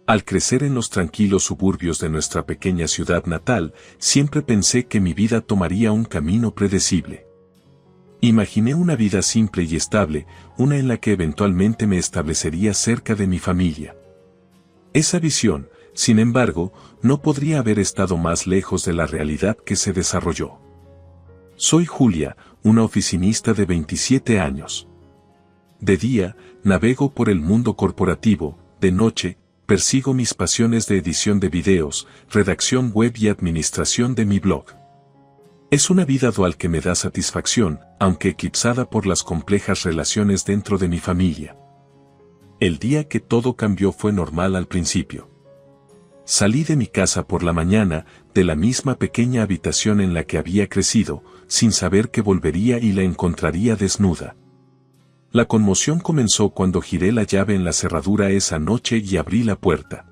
Al crecer en los tranquilos suburbios de nuestra pequeña ciudad natal, siempre pensé que mi vida tomaría un camino predecible. Imaginé una vida simple y estable, una en la que eventualmente me establecería cerca de mi familia. Esa visión, sin embargo, no podría haber estado más lejos de la realidad que se desarrolló. Soy Julia, una oficinista de 27 años. De día, navego por el mundo corporativo, de noche, persigo mis pasiones de edición de videos, redacción web y administración de mi blog. Es una vida dual que me da satisfacción, aunque eclipsada por las complejas relaciones dentro de mi familia. El día que todo cambió fue normal al principio. Salí de mi casa por la mañana, de la misma pequeña habitación en la que había crecido, sin saber que volvería y la encontraría desnuda. La conmoción comenzó cuando giré la llave en la cerradura esa noche y abrí la puerta.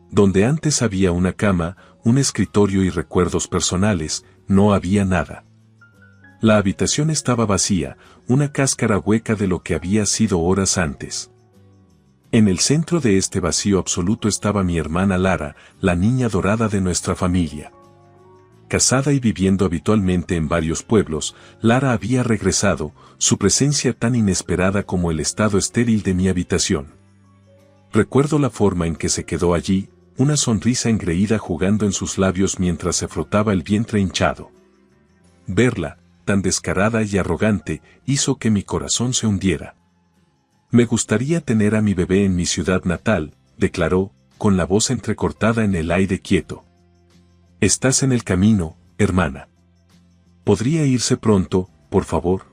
Donde antes había una cama, un escritorio y recuerdos personales, no había nada. La habitación estaba vacía, una cáscara hueca de lo que había sido horas antes. En el centro de este vacío absoluto estaba mi hermana Lara, la niña dorada de nuestra familia. Casada y viviendo habitualmente en varios pueblos, Lara había regresado, su presencia tan inesperada como el estado estéril de mi habitación. Recuerdo la forma en que se quedó allí, una sonrisa engreída jugando en sus labios mientras se frotaba el vientre hinchado. Verla, tan descarada y arrogante, hizo que mi corazón se hundiera. Me gustaría tener a mi bebé en mi ciudad natal, declaró, con la voz entrecortada en el aire quieto. Estás en el camino, hermana. ¿Podría irse pronto, por favor?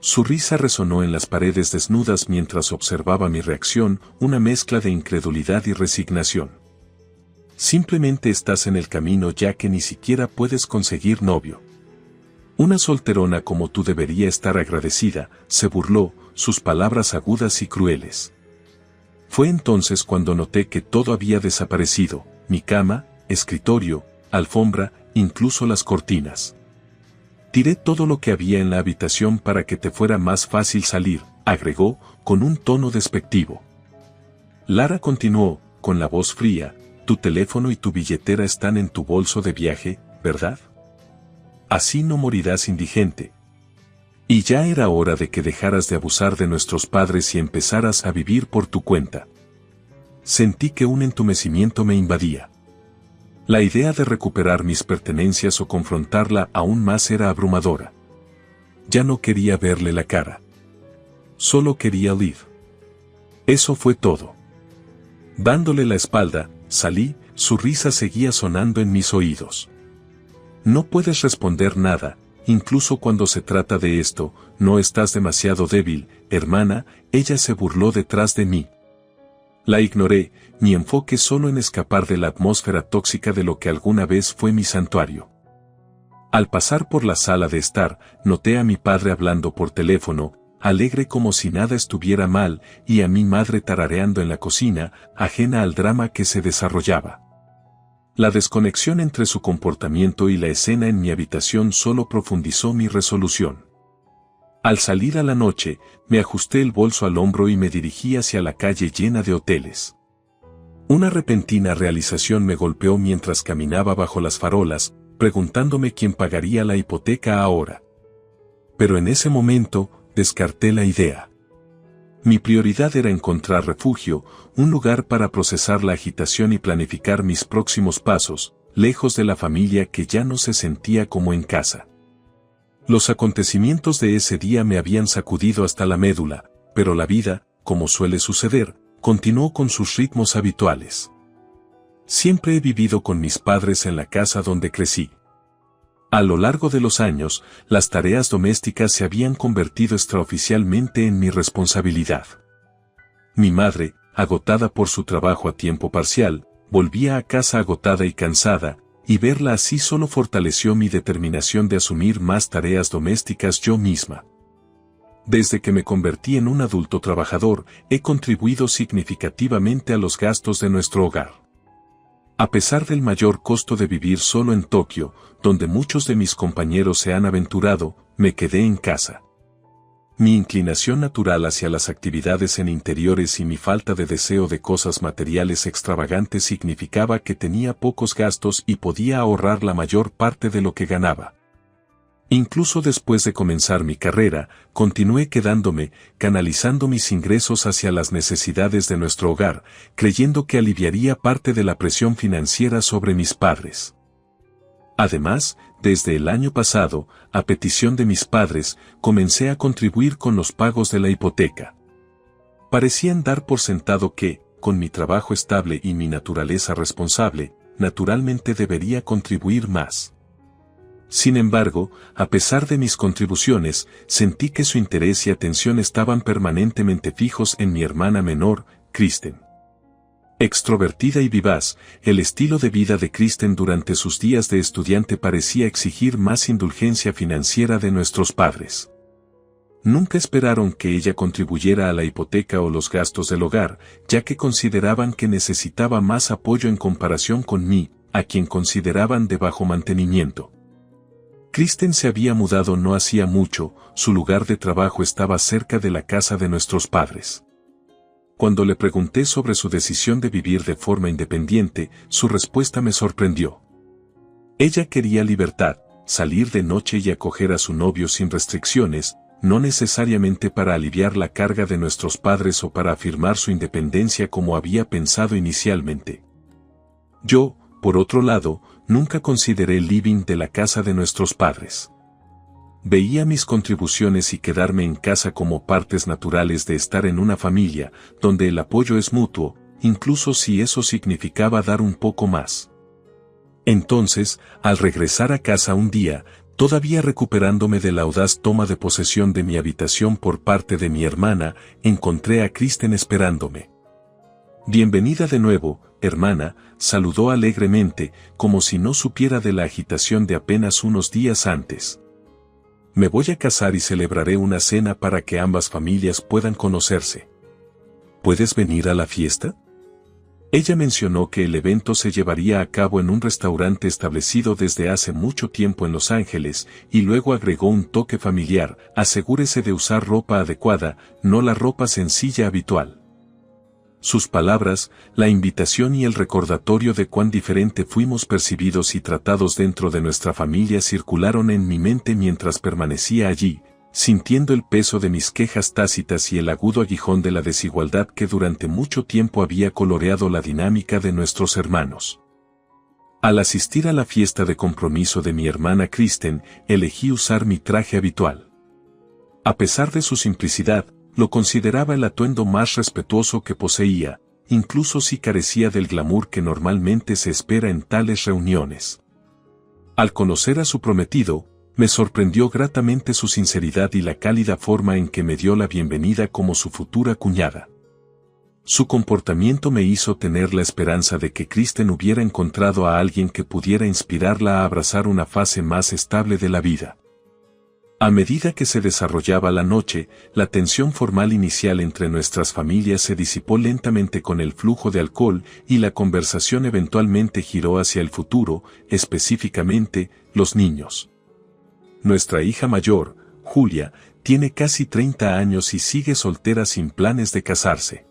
Su risa resonó en las paredes desnudas mientras observaba mi reacción, una mezcla de incredulidad y resignación. Simplemente estás en el camino ya que ni siquiera puedes conseguir novio. Una solterona como tú debería estar agradecida, se burló, sus palabras agudas y crueles. Fue entonces cuando noté que todo había desaparecido, mi cama, escritorio, alfombra, incluso las cortinas. Tiré todo lo que había en la habitación para que te fuera más fácil salir, agregó, con un tono despectivo. Lara continuó, con la voz fría, tu teléfono y tu billetera están en tu bolso de viaje, ¿verdad? Así no morirás indigente. Y ya era hora de que dejaras de abusar de nuestros padres y empezaras a vivir por tu cuenta. Sentí que un entumecimiento me invadía. La idea de recuperar mis pertenencias o confrontarla aún más era abrumadora. Ya no quería verle la cara. Solo quería Liv. Eso fue todo. Dándole la espalda, salí, su risa seguía sonando en mis oídos. No puedes responder nada, incluso cuando se trata de esto, no estás demasiado débil, hermana, ella se burló detrás de mí. La ignoré, mi enfoque solo en escapar de la atmósfera tóxica de lo que alguna vez fue mi santuario. Al pasar por la sala de estar, noté a mi padre hablando por teléfono, alegre como si nada estuviera mal, y a mi madre tarareando en la cocina, ajena al drama que se desarrollaba. La desconexión entre su comportamiento y la escena en mi habitación solo profundizó mi resolución. Al salir a la noche, me ajusté el bolso al hombro y me dirigí hacia la calle llena de hoteles. Una repentina realización me golpeó mientras caminaba bajo las farolas, preguntándome quién pagaría la hipoteca ahora. Pero en ese momento, descarté la idea. Mi prioridad era encontrar refugio, un lugar para procesar la agitación y planificar mis próximos pasos, lejos de la familia que ya no se sentía como en casa. Los acontecimientos de ese día me habían sacudido hasta la médula, pero la vida, como suele suceder, continuó con sus ritmos habituales. Siempre he vivido con mis padres en la casa donde crecí. A lo largo de los años, las tareas domésticas se habían convertido extraoficialmente en mi responsabilidad. Mi madre, agotada por su trabajo a tiempo parcial, volvía a casa agotada y cansada, y verla así solo fortaleció mi determinación de asumir más tareas domésticas yo misma. Desde que me convertí en un adulto trabajador, he contribuido significativamente a los gastos de nuestro hogar. A pesar del mayor costo de vivir solo en Tokio, donde muchos de mis compañeros se han aventurado, me quedé en casa. Mi inclinación natural hacia las actividades en interiores y mi falta de deseo de cosas materiales extravagantes significaba que tenía pocos gastos y podía ahorrar la mayor parte de lo que ganaba. Incluso después de comenzar mi carrera, continué quedándome, canalizando mis ingresos hacia las necesidades de nuestro hogar, creyendo que aliviaría parte de la presión financiera sobre mis padres. Además, desde el año pasado, a petición de mis padres, comencé a contribuir con los pagos de la hipoteca. Parecían dar por sentado que, con mi trabajo estable y mi naturaleza responsable, naturalmente debería contribuir más. Sin embargo, a pesar de mis contribuciones, sentí que su interés y atención estaban permanentemente fijos en mi hermana menor, Kristen. Extrovertida y vivaz, el estilo de vida de Kristen durante sus días de estudiante parecía exigir más indulgencia financiera de nuestros padres. Nunca esperaron que ella contribuyera a la hipoteca o los gastos del hogar, ya que consideraban que necesitaba más apoyo en comparación con mí, a quien consideraban de bajo mantenimiento. Kristen se había mudado no hacía mucho, su lugar de trabajo estaba cerca de la casa de nuestros padres. Cuando le pregunté sobre su decisión de vivir de forma independiente, su respuesta me sorprendió. Ella quería libertad, salir de noche y acoger a su novio sin restricciones, no necesariamente para aliviar la carga de nuestros padres o para afirmar su independencia como había pensado inicialmente. Yo, por otro lado, nunca consideré el living de la casa de nuestros padres. Veía mis contribuciones y quedarme en casa como partes naturales de estar en una familia, donde el apoyo es mutuo, incluso si eso significaba dar un poco más. Entonces, al regresar a casa un día, todavía recuperándome de la audaz toma de posesión de mi habitación por parte de mi hermana, encontré a Kristen esperándome. «Bienvenida de nuevo, hermana», saludó alegremente, como si no supiera de la agitación de apenas unos días antes. «Me voy a casar y celebraré una cena para que ambas familias puedan conocerse. ¿Puedes venir a la fiesta?». Ella mencionó que el evento se llevaría a cabo en un restaurante establecido desde hace mucho tiempo en Los Ángeles, y luego agregó un toque familiar: «Asegúrese de usar ropa adecuada, no la ropa sencilla habitual». Sus palabras, la invitación y el recordatorio de cuán diferente fuimos percibidos y tratados dentro de nuestra familia circularon en mi mente mientras permanecía allí, sintiendo el peso de mis quejas tácitas y el agudo aguijón de la desigualdad que durante mucho tiempo había coloreado la dinámica de nuestros hermanos. Al asistir a la fiesta de compromiso de mi hermana Kristen, elegí usar mi traje habitual. A pesar de su simplicidad, lo consideraba el atuendo más respetuoso que poseía, incluso si carecía del glamour que normalmente se espera en tales reuniones. Al conocer a su prometido, me sorprendió gratamente su sinceridad y la cálida forma en que me dio la bienvenida como su futura cuñada. Su comportamiento me hizo tener la esperanza de que Kristen hubiera encontrado a alguien que pudiera inspirarla a abrazar una fase más estable de la vida. A medida que se desarrollaba la noche, la tensión formal inicial entre nuestras familias se disipó lentamente con el flujo de alcohol y la conversación eventualmente giró hacia el futuro, específicamente, los niños. Nuestra hija mayor, Julia, tiene casi 30 años y sigue soltera sin planes de casarse.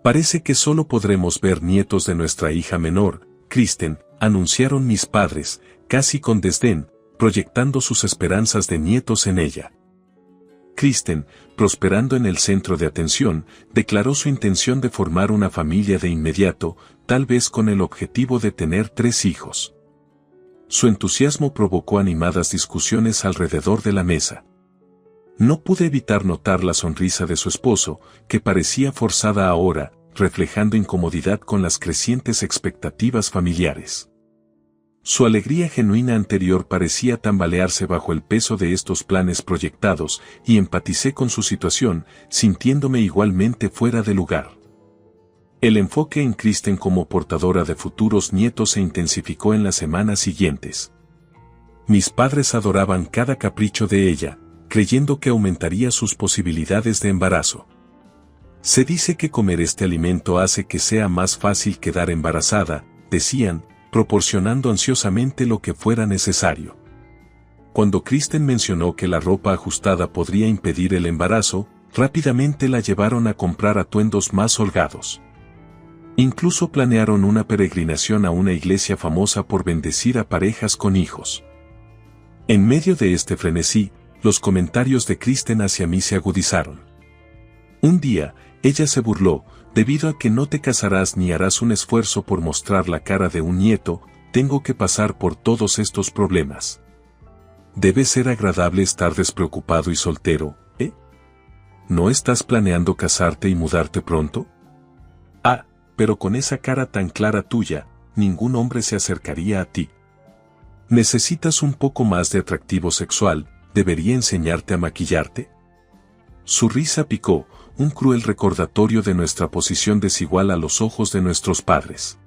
Parece que solo podremos ver nietos de nuestra hija menor, Kristen, anunciaron mis padres, casi con desdén, proyectando sus esperanzas de nietos en ella. Kristen, prosperando en el centro de atención, declaró su intención de formar una familia de inmediato, tal vez con el objetivo de tener 3 hijos. Su entusiasmo provocó animadas discusiones alrededor de la mesa. No pude evitar notar la sonrisa de su esposo, que parecía forzada ahora, reflejando incomodidad con las crecientes expectativas familiares. Su alegría genuina anterior parecía tambalearse bajo el peso de estos planes proyectados, y empaticé con su situación, sintiéndome igualmente fuera de lugar. El enfoque en Kristen como portadora de futuros nietos se intensificó en las semanas siguientes. Mis padres adoraban cada capricho de ella, creyendo que aumentaría sus posibilidades de embarazo. Se dice que comer este alimento hace que sea más fácil quedar embarazada, decían, proporcionando ansiosamente lo que fuera necesario. Cuando Kristen mencionó que la ropa ajustada podría impedir el embarazo, rápidamente la llevaron a comprar atuendos más holgados. Incluso planearon una peregrinación a una iglesia famosa por bendecir a parejas con hijos. En medio de este frenesí, los comentarios de Kristen hacia mí se agudizaron. Un día, ella se burló: debido a que no te casarás ni harás un esfuerzo por mostrar la cara de un nieto, tengo que pasar por todos estos problemas. Debe ser agradable estar despreocupado y soltero, ¿eh? ¿No estás planeando casarte y mudarte pronto? Ah, pero con esa cara tan clara tuya, ningún hombre se acercaría a ti. ¿Necesitas un poco más de atractivo sexual? ¿Debería enseñarte a maquillarte? Su risa picó, un cruel recordatorio de nuestra posición desigual a los ojos de nuestros padres.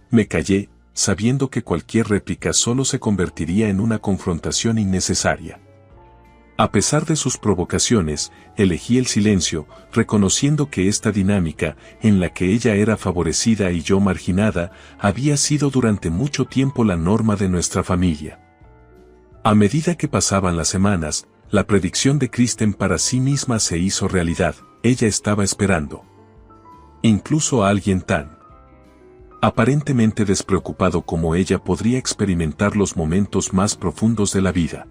Me callé, sabiendo que cualquier réplica solo se convertiría en una confrontación innecesaria. A pesar de sus provocaciones, elegí el silencio, reconociendo que esta dinámica, en la que ella era favorecida y yo marginada, había sido durante mucho tiempo la norma de nuestra familia. A medida que pasaban las semanas, la predicción de Kristen para sí misma se hizo realidad. Ella estaba esperando. Incluso a alguien tan aparentemente despreocupado como ella podría experimentar los momentos más profundos de la vida.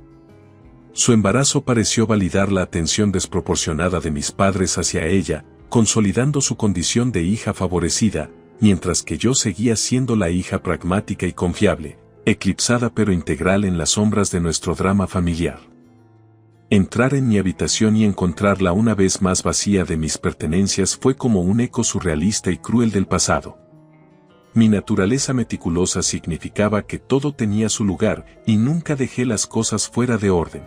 Su embarazo pareció validar la atención desproporcionada de mis padres hacia ella, consolidando su condición de hija favorecida, mientras que yo seguía siendo la hija pragmática y confiable, eclipsada pero integral en las sombras de nuestro drama familiar. Entrar en mi habitación y encontrarla una vez más vacía de mis pertenencias fue como un eco surrealista y cruel del pasado. Mi naturaleza meticulosa significaba que todo tenía su lugar y nunca dejé las cosas fuera de orden.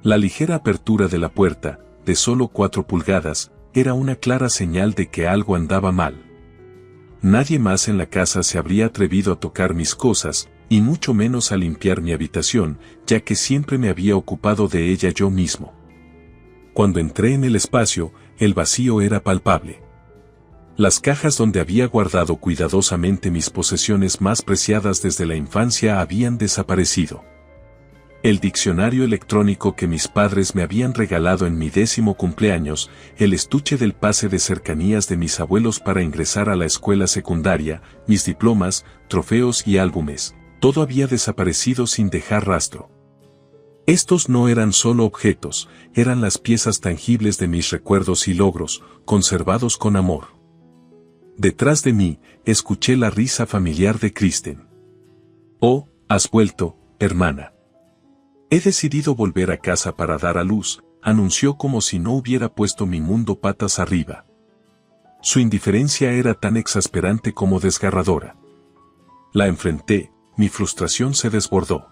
La ligera apertura de la puerta, de solo 4 pulgadas, era una clara señal de que algo andaba mal. Nadie más en la casa se habría atrevido a tocar mis cosas, y mucho menos a limpiar mi habitación, ya que siempre me había ocupado de ella yo mismo. Cuando entré en el espacio, el vacío era palpable. Las cajas donde había guardado cuidadosamente mis posesiones más preciadas desde la infancia habían desaparecido. El diccionario electrónico que mis padres me habían regalado en mi 10º cumpleaños, el estuche del pase de cercanías de mis abuelos para ingresar a la escuela secundaria, mis diplomas, trofeos y álbumes, todo había desaparecido sin dejar rastro. Estos no eran solo objetos, eran las piezas tangibles de mis recuerdos y logros, conservados con amor. Detrás de mí, escuché la risa familiar de Kristen. «Oh, has vuelto, hermana. He decidido volver a casa para dar a luz», anunció como si no hubiera puesto mi mundo patas arriba. Su indiferencia era tan exasperante como desgarradora. La enfrenté, mi frustración se desbordó.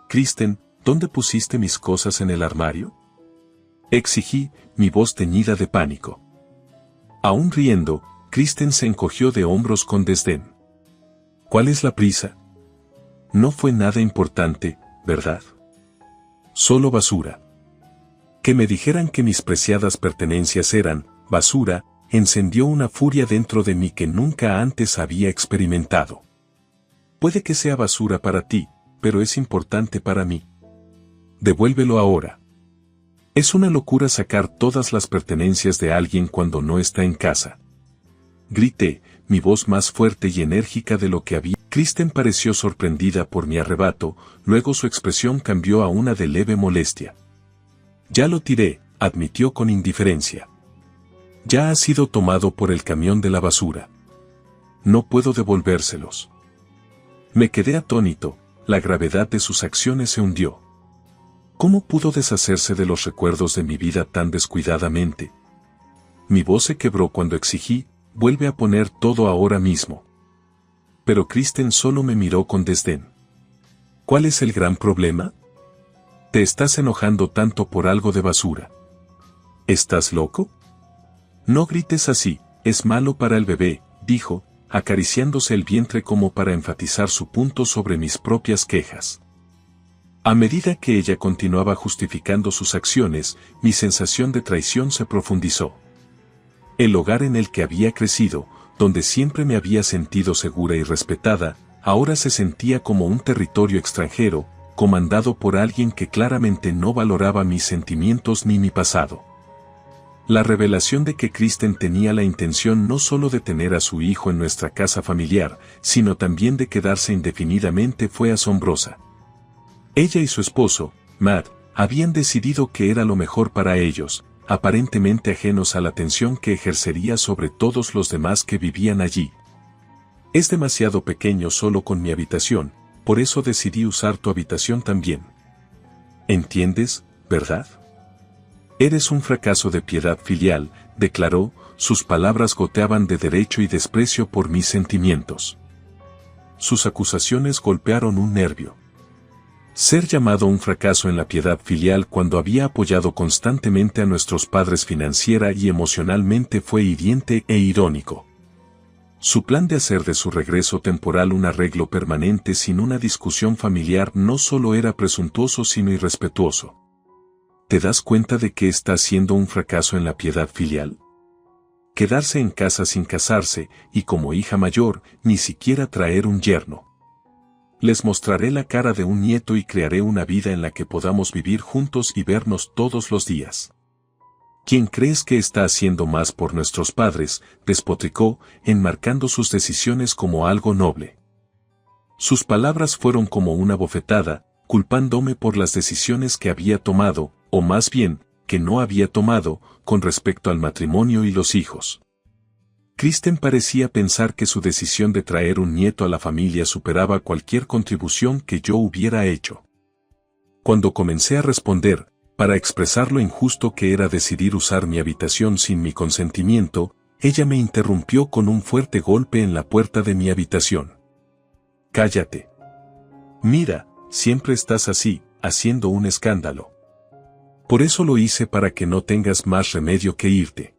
«Kristen, ¿dónde pusiste mis cosas en el armario?», exigí, mi voz teñida de pánico. Aún riendo, Kristen se encogió de hombros con desdén. «¿Cuál es la prisa? No fue nada importante, ¿verdad? Solo basura». Que me dijeran que mis preciadas pertenencias eran basura, encendió una furia dentro de mí que nunca antes había experimentado. «Puede que sea basura para ti, pero es importante para mí. Devuélvelo ahora». Es una locura sacar todas las pertenencias de alguien cuando no está en casa. Grité, mi voz más fuerte y enérgica de lo que había. Kristen pareció sorprendida por mi arrebato, luego su expresión cambió a una de leve molestia. «Ya lo tiré», admitió con indiferencia. «Ya ha sido tomado por el camión de la basura. No puedo devolvérselos». Me quedé atónito, la gravedad de sus acciones se hundió. ¿Cómo pudo deshacerse de los recuerdos de mi vida tan descuidadamente? Mi voz se quebró cuando exigí: «Vuelve a poner todo ahora mismo». Pero Kristen solo me miró con desdén. «¿Cuál es el gran problema? Te estás enojando tanto por algo de basura. ¿Estás loco? No grites así, es malo para el bebé», dijo, acariciándose el vientre como para enfatizar su punto sobre mis propias quejas. A medida que ella continuaba justificando sus acciones, mi sensación de traición se profundizó. El hogar en el que había crecido, donde siempre me había sentido segura y respetada, ahora se sentía como un territorio extranjero, comandado por alguien que claramente no valoraba mis sentimientos ni mi pasado. La revelación de que Kristen tenía la intención no solo de tener a su hijo en nuestra casa familiar, sino también de quedarse indefinidamente fue asombrosa. Ella y su esposo, Matt, habían decidido que era lo mejor para ellos, aparentemente ajenos a la atención que ejercería sobre todos los demás que vivían allí. Es demasiado pequeño solo con mi habitación, por eso decidí usar tu habitación también. ¿Entiendes, verdad? Eres un fracaso de piedad filial, declaró, sus palabras goteaban de derecho y desprecio por mis sentimientos. Sus acusaciones golpearon un nervio. Ser llamado un fracaso en la piedad filial cuando había apoyado constantemente a nuestros padres financiera y emocionalmente fue hiriente e irónico. Su plan de hacer de su regreso temporal un arreglo permanente sin una discusión familiar no solo era presuntuoso sino irrespetuoso. ¿Te das cuenta de que está siendo un fracaso en la piedad filial? Quedarse en casa sin casarse, y como hija mayor, ni siquiera traer un yerno. Les mostraré la cara de un nieto y crearé una vida en la que podamos vivir juntos y vernos todos los días. ¿Quién crees que está haciendo más por nuestros padres?, despotricó, enmarcando sus decisiones como algo noble. Sus palabras fueron como una bofetada, culpándome por las decisiones que había tomado, o más bien, que no había tomado, con respecto al matrimonio y los hijos. Kristen parecía pensar que su decisión de traer un nieto a la familia superaba cualquier contribución que yo hubiera hecho. Cuando comencé a responder, para expresar lo injusto que era decidir usar mi habitación sin mi consentimiento, ella me interrumpió con un fuerte golpe en la puerta de mi habitación. «Cállate. Mira, siempre estás así, haciendo un escándalo. Por eso lo hice para que no tengas más remedio que irte».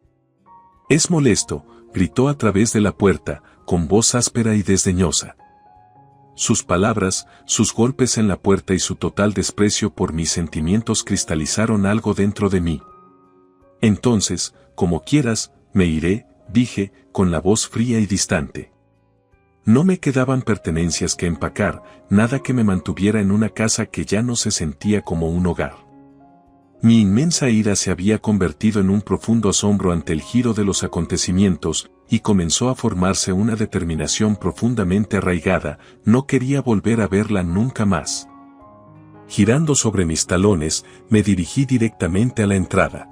«Es molesto», gritó a través de la puerta, con voz áspera y desdeñosa. Sus palabras, sus golpes en la puerta y su total desprecio por mis sentimientos cristalizaron algo dentro de mí. «Entonces, como quieras, me iré», dije, con la voz fría y distante. No me quedaban pertenencias que empacar, nada que me mantuviera en una casa que ya no se sentía como un hogar. Mi inmensa ira se había convertido en un profundo asombro ante el giro de los acontecimientos, y comenzó a formarse una determinación profundamente arraigada, no quería volver a verla nunca más. Girando sobre mis talones, me dirigí directamente a la entrada.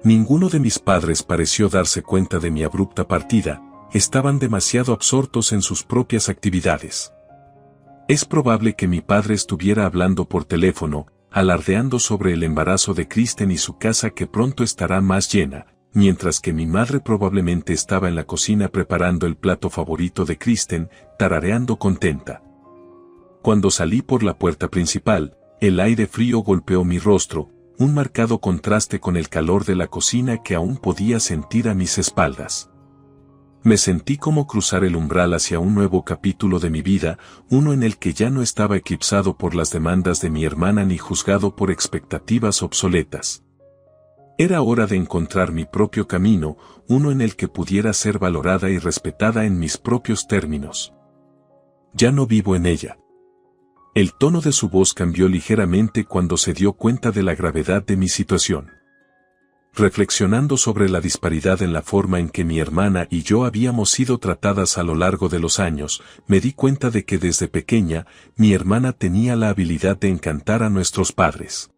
Ninguno de mis padres pareció darse cuenta de mi abrupta partida, estaban demasiado absortos en sus propias actividades. Es probable que mi padre estuviera hablando por teléfono, alardeando sobre el embarazo de Kristen y su casa que pronto estará más llena, mientras que mi madre probablemente estaba en la cocina preparando el plato favorito de Kristen, tarareando contenta. Cuando salí por la puerta principal, el aire frío golpeó mi rostro, un marcado contraste con el calor de la cocina que aún podía sentir a mis espaldas. Me sentí como cruzar el umbral hacia un nuevo capítulo de mi vida, uno en el que ya no estaba eclipsado por las demandas de mi hermana ni juzgado por expectativas obsoletas. Era hora de encontrar mi propio camino, uno en el que pudiera ser valorada y respetada en mis propios términos. Ya no vivo en ella. El tono de su voz cambió ligeramente cuando se dio cuenta de la gravedad de mi situación. Reflexionando sobre la disparidad en la forma en que mi hermana y yo habíamos sido tratadas a lo largo de los años, me di cuenta de que desde pequeña, mi hermana tenía la habilidad de encantar a nuestros padres.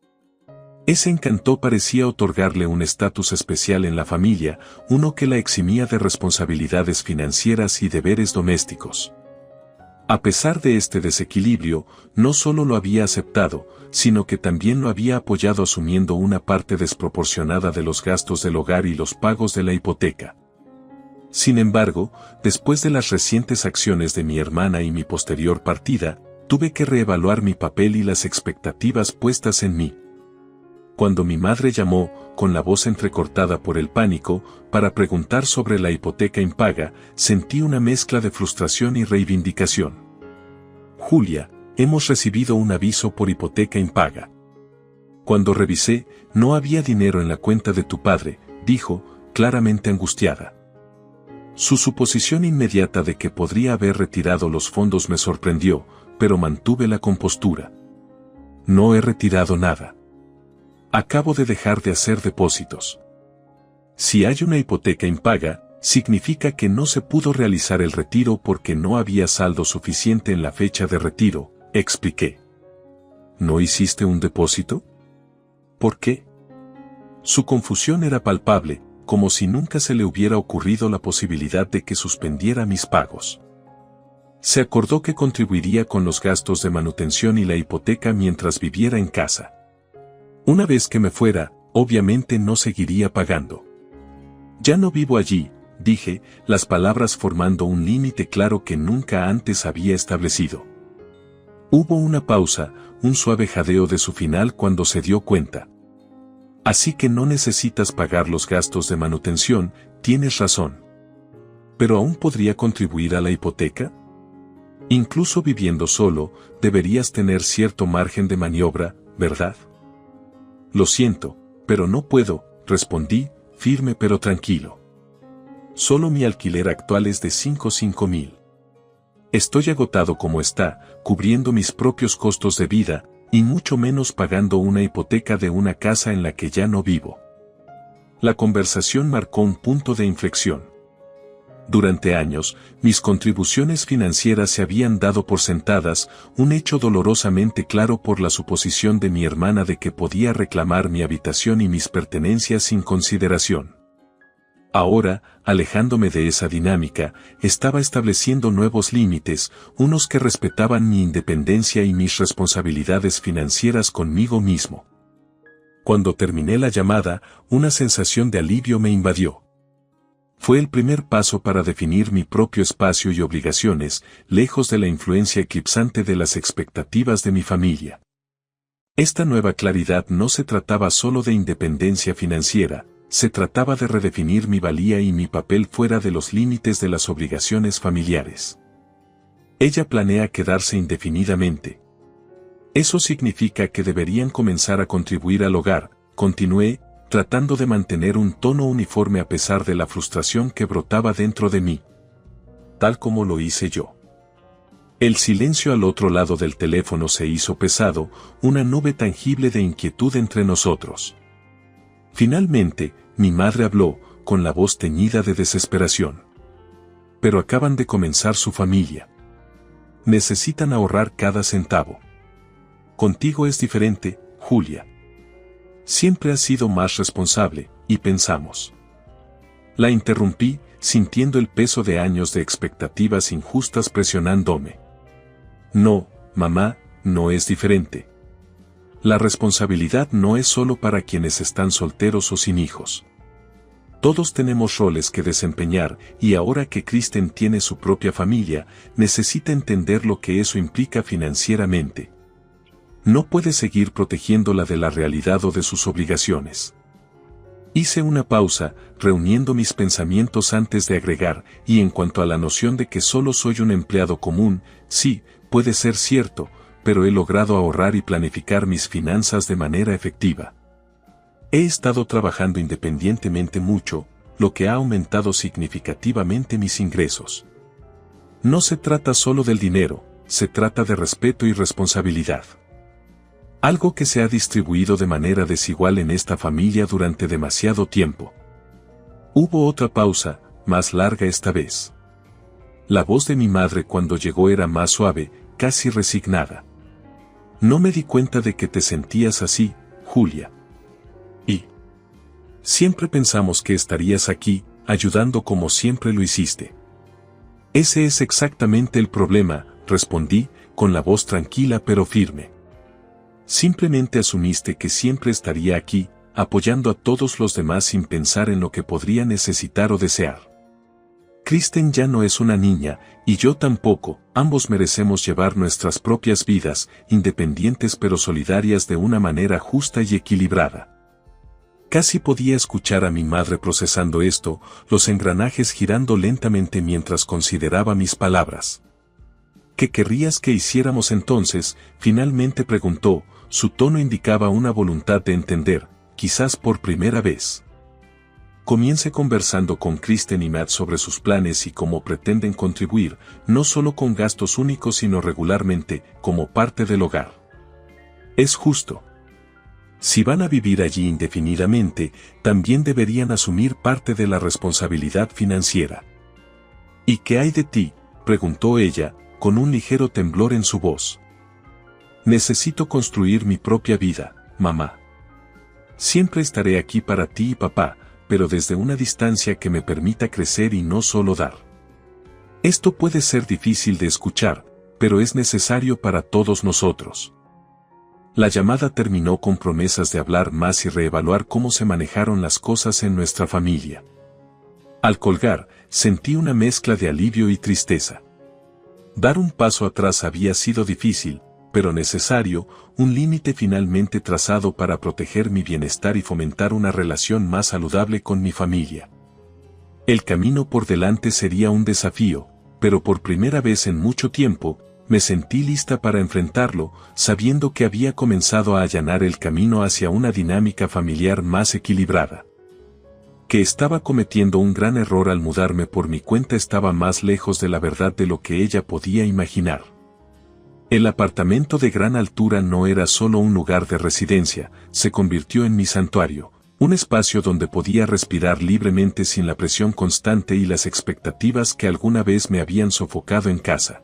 Ese encanto parecía otorgarle un estatus especial en la familia, uno que la eximía de responsabilidades financieras y deberes domésticos. A pesar de este desequilibrio, no solo lo había aceptado, sino que también lo había apoyado asumiendo una parte desproporcionada de los gastos del hogar y los pagos de la hipoteca. Sin embargo, después de las recientes acciones de mi hermana y mi posterior partida, tuve que reevaluar mi papel y las expectativas puestas en mí. Cuando mi madre llamó, con la voz entrecortada por el pánico, para preguntar sobre la hipoteca impaga, sentí una mezcla de frustración y reivindicación. «Julia, hemos recibido un aviso por hipoteca impaga. Cuando revisé, no había dinero en la cuenta de tu padre», dijo, claramente angustiada. Su suposición inmediata de que podría haber retirado los fondos me sorprendió, pero mantuve la compostura. No he retirado nada. Acabo de dejar de hacer depósitos. Si hay una hipoteca impaga, significa que no se pudo realizar el retiro porque no había saldo suficiente en la fecha de retiro, expliqué. ¿No hiciste un depósito? ¿Por qué? Su confusión era palpable, como si nunca se le hubiera ocurrido la posibilidad de que suspendiera mis pagos. Se acordó que contribuiría con los gastos de manutención y la hipoteca mientras viviera en casa. Una vez que me fuera, obviamente no seguiría pagando. Ya no vivo allí, dije, las palabras formando un límite claro que nunca antes había establecido. Hubo una pausa, un suave jadeo de su final cuando se dio cuenta. Así que no necesitas pagar los gastos de manutención, tienes razón. ¿Pero aún podría contribuir a la hipoteca? Incluso viviendo solo, deberías tener cierto margen de maniobra, ¿verdad? Lo siento, pero no puedo, respondí, firme pero tranquilo. Solo mi alquiler actual es de 5.000. Estoy agotado como está, cubriendo mis propios costos de vida, y mucho menos pagando una hipoteca de una casa en la que ya no vivo. La conversación marcó un punto de inflexión. Durante años, mis contribuciones financieras se habían dado por sentadas, un hecho dolorosamente claro por la suposición de mi hermana de que podía reclamar mi habitación y mis pertenencias sin consideración. Ahora, alejándome de esa dinámica, estaba estableciendo nuevos límites, unos que respetaban mi independencia y mis responsabilidades financieras conmigo mismo. Cuando terminé la llamada, una sensación de alivio me invadió. Fue el primer paso para definir mi propio espacio y obligaciones, lejos de la influencia eclipsante de las expectativas de mi familia. Esta nueva claridad no se trataba solo de independencia financiera, se trataba de redefinir mi valía y mi papel fuera de los límites de las obligaciones familiares. Ella planea quedarse indefinidamente. Eso significa que deberían comenzar a contribuir al hogar, continué, tratando de mantener un tono uniforme a pesar de la frustración que brotaba dentro de mí. Tal como lo hice yo. El silencio al otro lado del teléfono se hizo pesado, una nube tangible de inquietud entre nosotros. Finalmente, mi madre habló, con la voz teñida de desesperación. Pero acaban de comenzar su familia. Necesitan ahorrar cada centavo. Contigo es diferente, Julia. Siempre has sido más responsable, y pensamos. La interrumpí, sintiendo el peso de años de expectativas injustas presionándome. No, mamá, no es diferente. La responsabilidad no es solo para quienes están solteros o sin hijos. Todos tenemos roles que desempeñar y ahora que Kristen tiene su propia familia, necesita entender lo que eso implica financieramente. No puede seguir protegiéndola de la realidad o de sus obligaciones. Hice una pausa, reuniendo mis pensamientos antes de agregar, y en cuanto a la noción de que solo soy un empleado común, sí, puede ser cierto, pero he logrado ahorrar y planificar mis finanzas de manera efectiva. He estado trabajando independientemente mucho, lo que ha aumentado significativamente mis ingresos. No se trata solo del dinero, se trata de respeto y responsabilidad. Algo que se ha distribuido de manera desigual en esta familia durante demasiado tiempo. Hubo otra pausa, más larga esta vez. La voz de mi madre cuando llegó era más suave, casi resignada. No me di cuenta de que te sentías así, Julia. Y siempre pensamos que estarías aquí, ayudando como siempre lo hiciste. Ese es exactamente el problema, respondí, con la voz tranquila pero firme. Simplemente asumiste que siempre estaría aquí, apoyando a todos los demás sin pensar en lo que podría necesitar o desear. Kristen ya no es una niña, y yo tampoco, ambos merecemos llevar nuestras propias vidas, independientes pero solidarias de una manera justa y equilibrada. Casi podía escuchar a mi madre procesando esto, los engranajes girando lentamente mientras consideraba mis palabras. ¿Qué querrías que hiciéramos entonces?, finalmente preguntó, su tono indicaba una voluntad de entender, quizás por primera vez. Comience conversando con Kristen y Matt sobre sus planes y cómo pretenden contribuir, no solo con gastos únicos sino regularmente, como parte del hogar. Es justo. Si van a vivir allí indefinidamente, también deberían asumir parte de la responsabilidad financiera. ¿Y qué hay de ti?, preguntó ella, con un ligero temblor en su voz. Necesito construir mi propia vida, mamá. Siempre estaré aquí para ti y papá, pero desde una distancia que me permita crecer y no solo dar. Esto puede ser difícil de escuchar, pero es necesario para todos nosotros. La llamada terminó con promesas de hablar más y reevaluar cómo se manejaron las cosas en nuestra familia. Al colgar, sentí una mezcla de alivio y tristeza. Dar un paso atrás había sido difícil, pero necesario, un límite finalmente trazado para proteger mi bienestar y fomentar una relación más saludable con mi familia. El camino por delante sería un desafío, pero por primera vez en mucho tiempo, me sentí lista para enfrentarlo, sabiendo que había comenzado a allanar el camino hacia una dinámica familiar más equilibrada. Que estaba cometiendo un gran error al mudarme por mi cuenta estaba más lejos de la verdad de lo que ella podía imaginar. El apartamento de gran altura no era solo un lugar de residencia, se convirtió en mi santuario, un espacio donde podía respirar libremente sin la presión constante y las expectativas que alguna vez me habían sofocado en casa.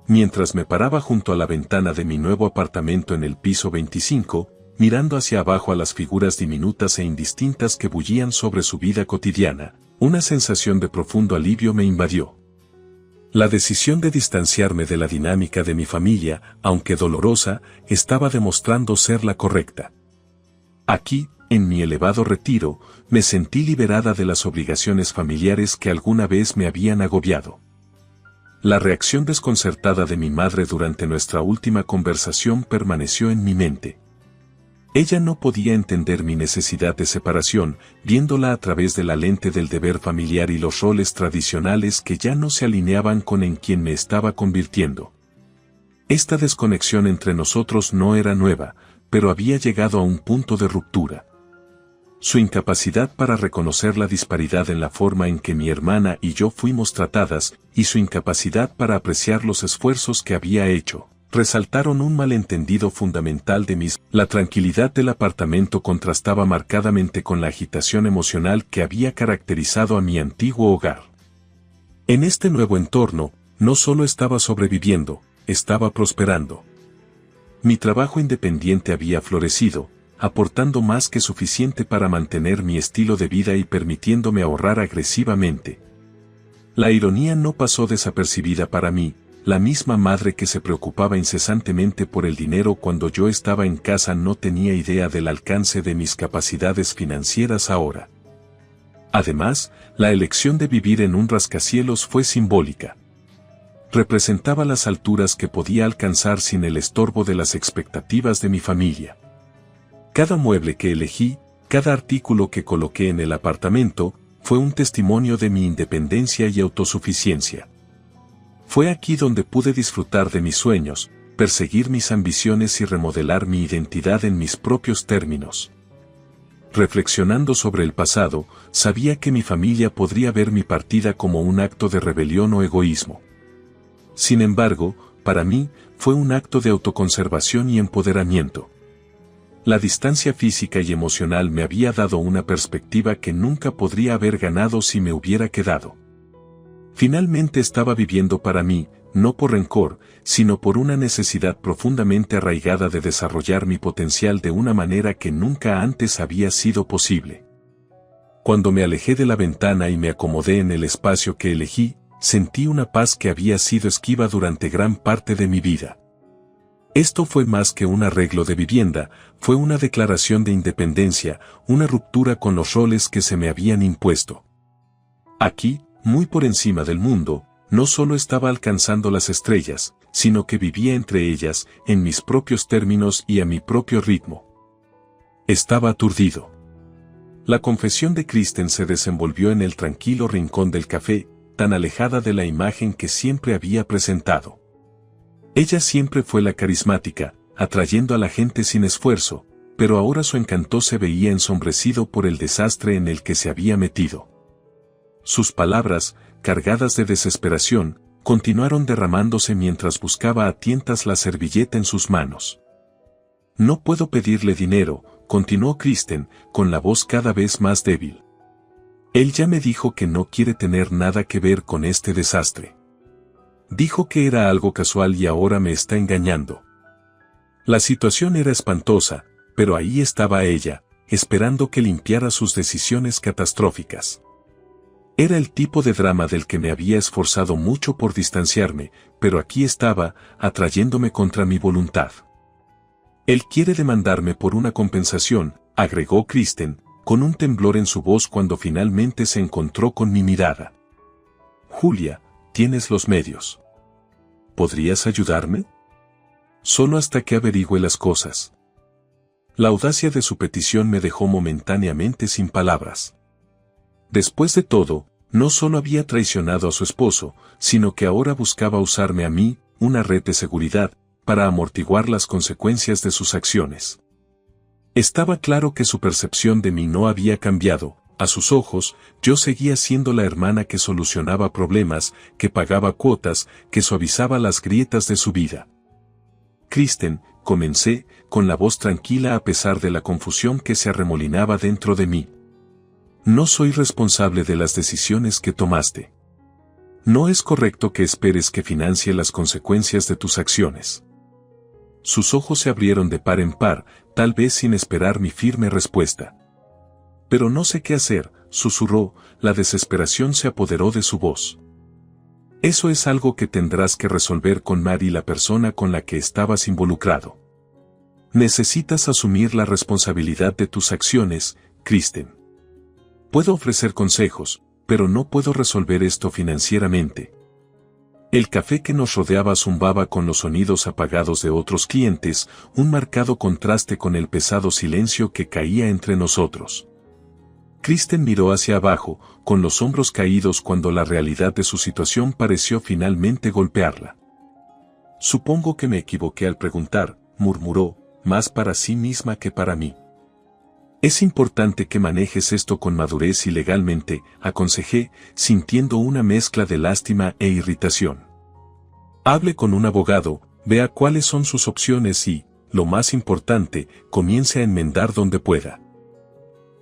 Mientras me paraba junto a la ventana de mi nuevo apartamento en el piso 25, mirando hacia abajo a las figuras diminutas e indistintas que bullían sobre su vida cotidiana, una sensación de profundo alivio me invadió. La decisión de distanciarme de la dinámica de mi familia, aunque dolorosa, estaba demostrando ser la correcta. Aquí, en mi elevado retiro, me sentí liberada de las obligaciones familiares que alguna vez me habían agobiado. La reacción desconcertada de mi madre durante nuestra última conversación permaneció en mi mente. Ella no podía entender mi necesidad de separación, viéndola a través de la lente del deber familiar y los roles tradicionales que ya no se alineaban con en quien me estaba convirtiendo. Esta desconexión entre nosotros no era nueva, pero había llegado a un punto de ruptura. Su incapacidad para reconocer la disparidad en la forma en que mi hermana y yo fuimos tratadas, y su incapacidad para apreciar los esfuerzos que había hecho, resaltaron un malentendido fundamental de mis. La tranquilidad del apartamento contrastaba marcadamente con la agitación emocional que había caracterizado a mi antiguo hogar. En este nuevo entorno, no solo estaba sobreviviendo, estaba prosperando. Mi trabajo independiente había florecido, aportando más que suficiente para mantener mi estilo de vida y permitiéndome ahorrar agresivamente. La ironía no pasó desapercibida para mí. La misma madre que se preocupaba incesantemente por el dinero cuando yo estaba en casa no tenía idea del alcance de mis capacidades financieras ahora. Además, la elección de vivir en un rascacielos fue simbólica. Representaba las alturas que podía alcanzar sin el estorbo de las expectativas de mi familia. Cada mueble que elegí, cada artículo que coloqué en el apartamento, fue un testimonio de mi independencia y autosuficiencia. Fue aquí donde pude disfrutar de mis sueños, perseguir mis ambiciones y remodelar mi identidad en mis propios términos. Reflexionando sobre el pasado, sabía que mi familia podría ver mi partida como un acto de rebelión o egoísmo. Sin embargo, para mí, fue un acto de autoconservación y empoderamiento. La distancia física y emocional me había dado una perspectiva que nunca podría haber ganado si me hubiera quedado. Finalmente estaba viviendo para mí, no por rencor, sino por una necesidad profundamente arraigada de desarrollar mi potencial de una manera que nunca antes había sido posible. Cuando me alejé de la ventana y me acomodé en el espacio que elegí, sentí una paz que había sido esquiva durante gran parte de mi vida. Esto fue más que un arreglo de vivienda, fue una declaración de independencia, una ruptura con los roles que se me habían impuesto. Aquí, muy por encima del mundo, no solo estaba alcanzando las estrellas, sino que vivía entre ellas, en mis propios términos y a mi propio ritmo. Estaba aturdido. La confesión de Kristen se desenvolvió en el tranquilo rincón del café, tan alejada de la imagen que siempre había presentado. Ella siempre fue la carismática, atrayendo a la gente sin esfuerzo, pero ahora su encanto se veía ensombrecido por el desastre en el que se había metido. Sus palabras, cargadas de desesperación, continuaron derramándose mientras buscaba a tientas la servilleta en sus manos. No puedo pedirle dinero, continuó Kristen, con la voz cada vez más débil. Él ya me dijo que no quiere tener nada que ver con este desastre. Dijo que era algo casual y ahora me está engañando. La situación era espantosa, pero ahí estaba ella, esperando que limpiara sus decisiones catastróficas. Era el tipo de drama del que me había esforzado mucho por distanciarme, pero aquí estaba, atrayéndome contra mi voluntad. Él quiere demandarme por una compensación, agregó Kristen, con un temblor en su voz cuando finalmente se encontró con mi mirada. Julia, tienes los medios. ¿Podrías ayudarme? Solo hasta que averigüe las cosas. La audacia de su petición me dejó momentáneamente sin palabras. Después de todo, no solo había traicionado a su esposo, sino que ahora buscaba usarme a mí, una red de seguridad, para amortiguar las consecuencias de sus acciones. Estaba claro que su percepción de mí no había cambiado. A sus ojos, yo seguía siendo la hermana que solucionaba problemas, que pagaba cuotas, que suavizaba las grietas de su vida. Kristen, comencé, con la voz tranquila a pesar de la confusión que se arremolinaba dentro de mí. No soy responsable de las decisiones que tomaste. No es correcto que esperes que financie las consecuencias de tus acciones. Sus ojos se abrieron de par en par, tal vez sin esperar mi firme respuesta. Pero no sé qué hacer, susurró, la desesperación se apoderó de su voz. Eso es algo que tendrás que resolver con Mary, la persona con la que estabas involucrado. Necesitas asumir la responsabilidad de tus acciones, Kristen. Puedo ofrecer consejos, pero no puedo resolver esto financieramente. El café que nos rodeaba zumbaba con los sonidos apagados de otros clientes, un marcado contraste con el pesado silencio que caía entre nosotros. Kristen miró hacia abajo, con los hombros caídos cuando la realidad de su situación pareció finalmente golpearla. Supongo que me equivoqué al preguntar, murmuró, más para sí misma que para mí. Es importante que manejes esto con madurez y legalmente, aconsejé, sintiendo una mezcla de lástima e irritación. Hable con un abogado, vea cuáles son sus opciones y, lo más importante, comience a enmendar donde pueda.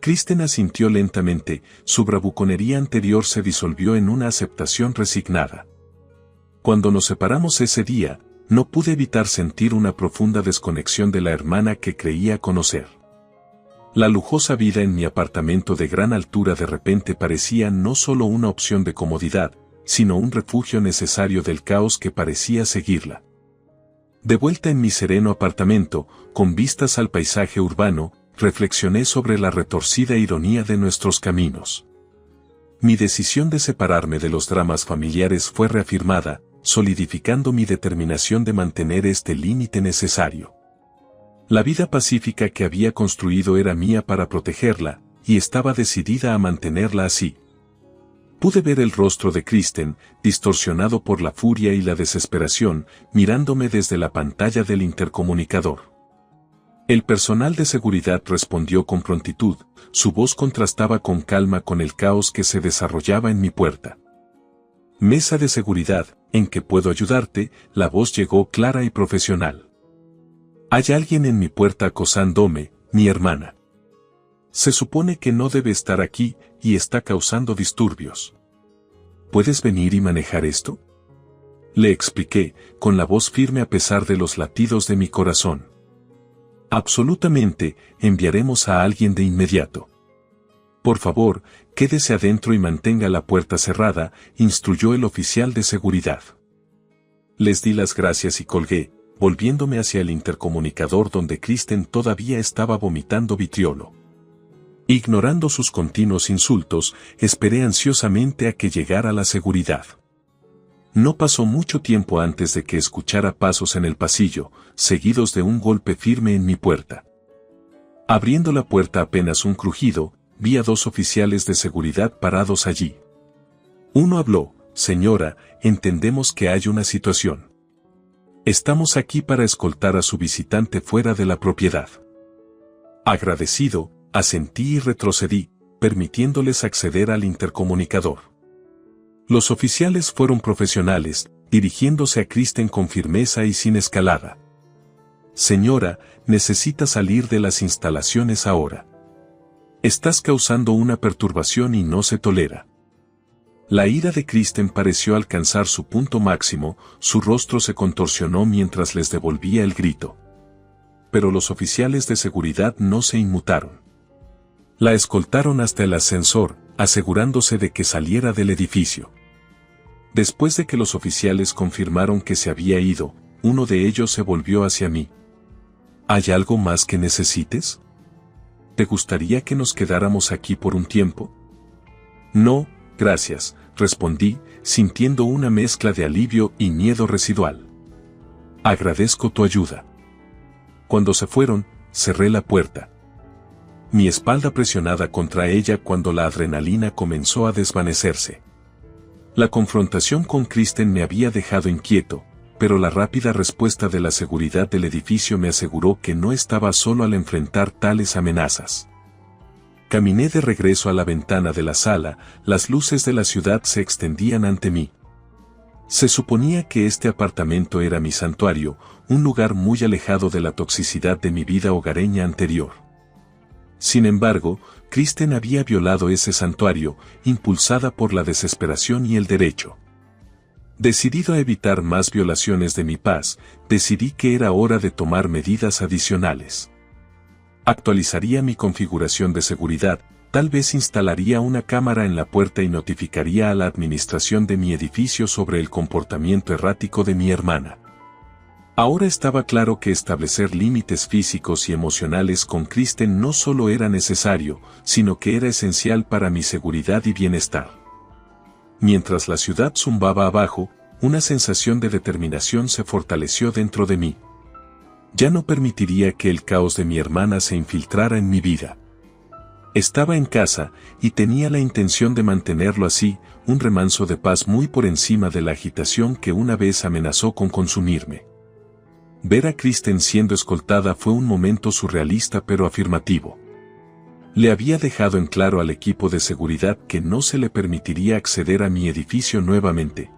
Kristen asintió lentamente, su bravuconería anterior se disolvió en una aceptación resignada. Cuando nos separamos ese día, no pude evitar sentir una profunda desconexión de la hermana que creía conocer. La lujosa vida en mi apartamento de gran altura de repente parecía no solo una opción de comodidad, sino un refugio necesario del caos que parecía seguirla. De vuelta en mi sereno apartamento, con vistas al paisaje urbano, reflexioné sobre la retorcida ironía de nuestros caminos. Mi decisión de separarme de los dramas familiares fue reafirmada, solidificando mi determinación de mantener este límite necesario. La vida pacífica que había construido era mía para protegerla, y estaba decidida a mantenerla así. Pude ver el rostro de Kristen, distorsionado por la furia y la desesperación, mirándome desde la pantalla del intercomunicador. El personal de seguridad respondió con prontitud, su voz contrastaba con calma con el caos que se desarrollaba en mi puerta. Mesa de seguridad, ¿en qué puedo ayudarte? La voz llegó clara y profesional. Hay alguien en mi puerta acosándome, mi hermana. Se supone que no debe estar aquí, y está causando disturbios. ¿Puedes venir y manejar esto? Le expliqué, con la voz firme a pesar de los latidos de mi corazón. Absolutamente, enviaremos a alguien de inmediato. Por favor, quédese adentro y mantenga la puerta cerrada, instruyó el oficial de seguridad. Les di las gracias y colgué, volviéndome hacia el intercomunicador donde Kristen todavía estaba vomitando vitriolo. Ignorando sus continuos insultos, esperé ansiosamente a que llegara la seguridad. No pasó mucho tiempo antes de que escuchara pasos en el pasillo, seguidos de un golpe firme en mi puerta. Abriendo la puerta apenas un crujido, vi a dos oficiales de seguridad parados allí. Uno habló, señora, entendemos que hay una situación. Estamos aquí para escoltar a su visitante fuera de la propiedad. Agradecido, asentí y retrocedí, permitiéndoles acceder al intercomunicador. Los oficiales fueron profesionales, dirigiéndose a Kristen con firmeza y sin escalada. Señora, necesita salir de las instalaciones ahora. Estás causando una perturbación y no se tolera. La ira de Kristen pareció alcanzar su punto máximo, su rostro se contorsionó mientras les devolvía el grito. Pero los oficiales de seguridad no se inmutaron. La escoltaron hasta el ascensor, asegurándose de que saliera del edificio. Después de que los oficiales confirmaron que se había ido, uno de ellos se volvió hacia mí. ¿Hay algo más que necesites? ¿Te gustaría que nos quedáramos aquí por un tiempo? No, gracias, respondí, sintiendo una mezcla de alivio y miedo residual. Agradezco tu ayuda. Cuando se fueron, cerré la puerta. Mi espalda presionada contra ella cuando la adrenalina comenzó a desvanecerse. La confrontación con Kristen me había dejado inquieto, pero la rápida respuesta de la seguridad del edificio me aseguró que no estaba solo al enfrentar tales amenazas. Caminé de regreso a la ventana de la sala, las luces de la ciudad se extendían ante mí. Se suponía que este apartamento era mi santuario, un lugar muy alejado de la toxicidad de mi vida hogareña anterior. Sin embargo, Kristen había violado ese santuario, impulsada por la desesperación y el derecho. Decidido a evitar más violaciones de mi paz, decidí que era hora de tomar medidas adicionales. Actualizaría mi configuración de seguridad, tal vez instalaría una cámara en la puerta y notificaría a la administración de mi edificio sobre el comportamiento errático de mi hermana. Ahora estaba claro que establecer límites físicos y emocionales con Kristen no solo era necesario, sino que era esencial para mi seguridad y bienestar. Mientras la ciudad zumbaba abajo, una sensación de determinación se fortaleció dentro de mí. Ya no permitiría que el caos de mi hermana se infiltrara en mi vida. Estaba en casa, y tenía la intención de mantenerlo así, un remanso de paz muy por encima de la agitación que una vez amenazó con consumirme. Ver a Kristen siendo escoltada fue un momento surrealista pero afirmativo. Le había dejado en claro al equipo de seguridad que no se le permitiría acceder a mi edificio nuevamente.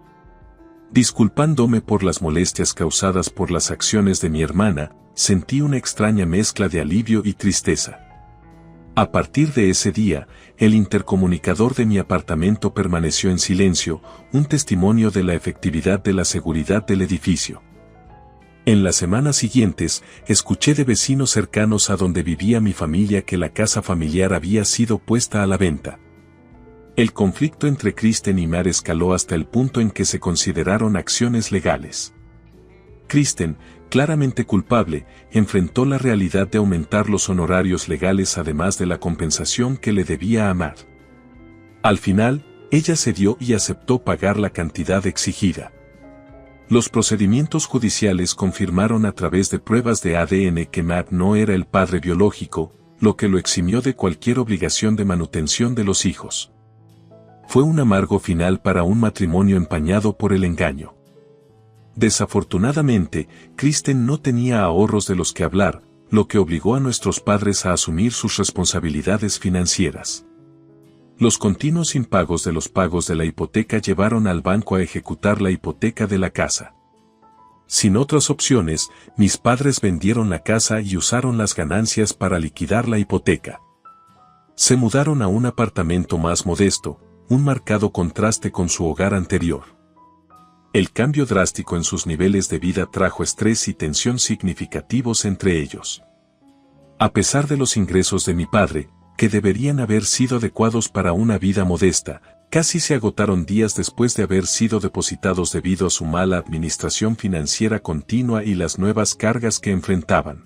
Disculpándome por las molestias causadas por las acciones de mi hermana, sentí una extraña mezcla de alivio y tristeza. A partir de ese día, el intercomunicador de mi apartamento permaneció en silencio, un testimonio de la efectividad de la seguridad del edificio. En las semanas siguientes, escuché de vecinos cercanos a donde vivía mi familia que la casa familiar había sido puesta a la venta. El conflicto entre Kristen y Mar escaló hasta el punto en que se consideraron acciones legales. Kristen, claramente culpable, enfrentó la realidad de aumentar los honorarios legales además de la compensación que le debía a Mar. Al final, ella cedió y aceptó pagar la cantidad exigida. Los procedimientos judiciales confirmaron a través de pruebas de ADN que Matt no era el padre biológico, lo que lo eximió de cualquier obligación de manutención de los hijos. Fue un amargo final para un matrimonio empañado por el engaño. Desafortunadamente, Kristen no tenía ahorros de los que hablar, lo que obligó a nuestros padres a asumir sus responsabilidades financieras. Los continuos impagos de los pagos de la hipoteca llevaron al banco a ejecutar la hipoteca de la casa. Sin otras opciones, mis padres vendieron la casa y usaron las ganancias para liquidar la hipoteca. Se mudaron a un apartamento más modesto, un marcado contraste con su hogar anterior. El cambio drástico en sus niveles de vida trajo estrés y tensión significativos entre ellos. A pesar de los ingresos de mi padre, que deberían haber sido adecuados para una vida modesta, casi se agotaron días después de haber sido depositados debido a su mala administración financiera continua y las nuevas cargas que enfrentaban.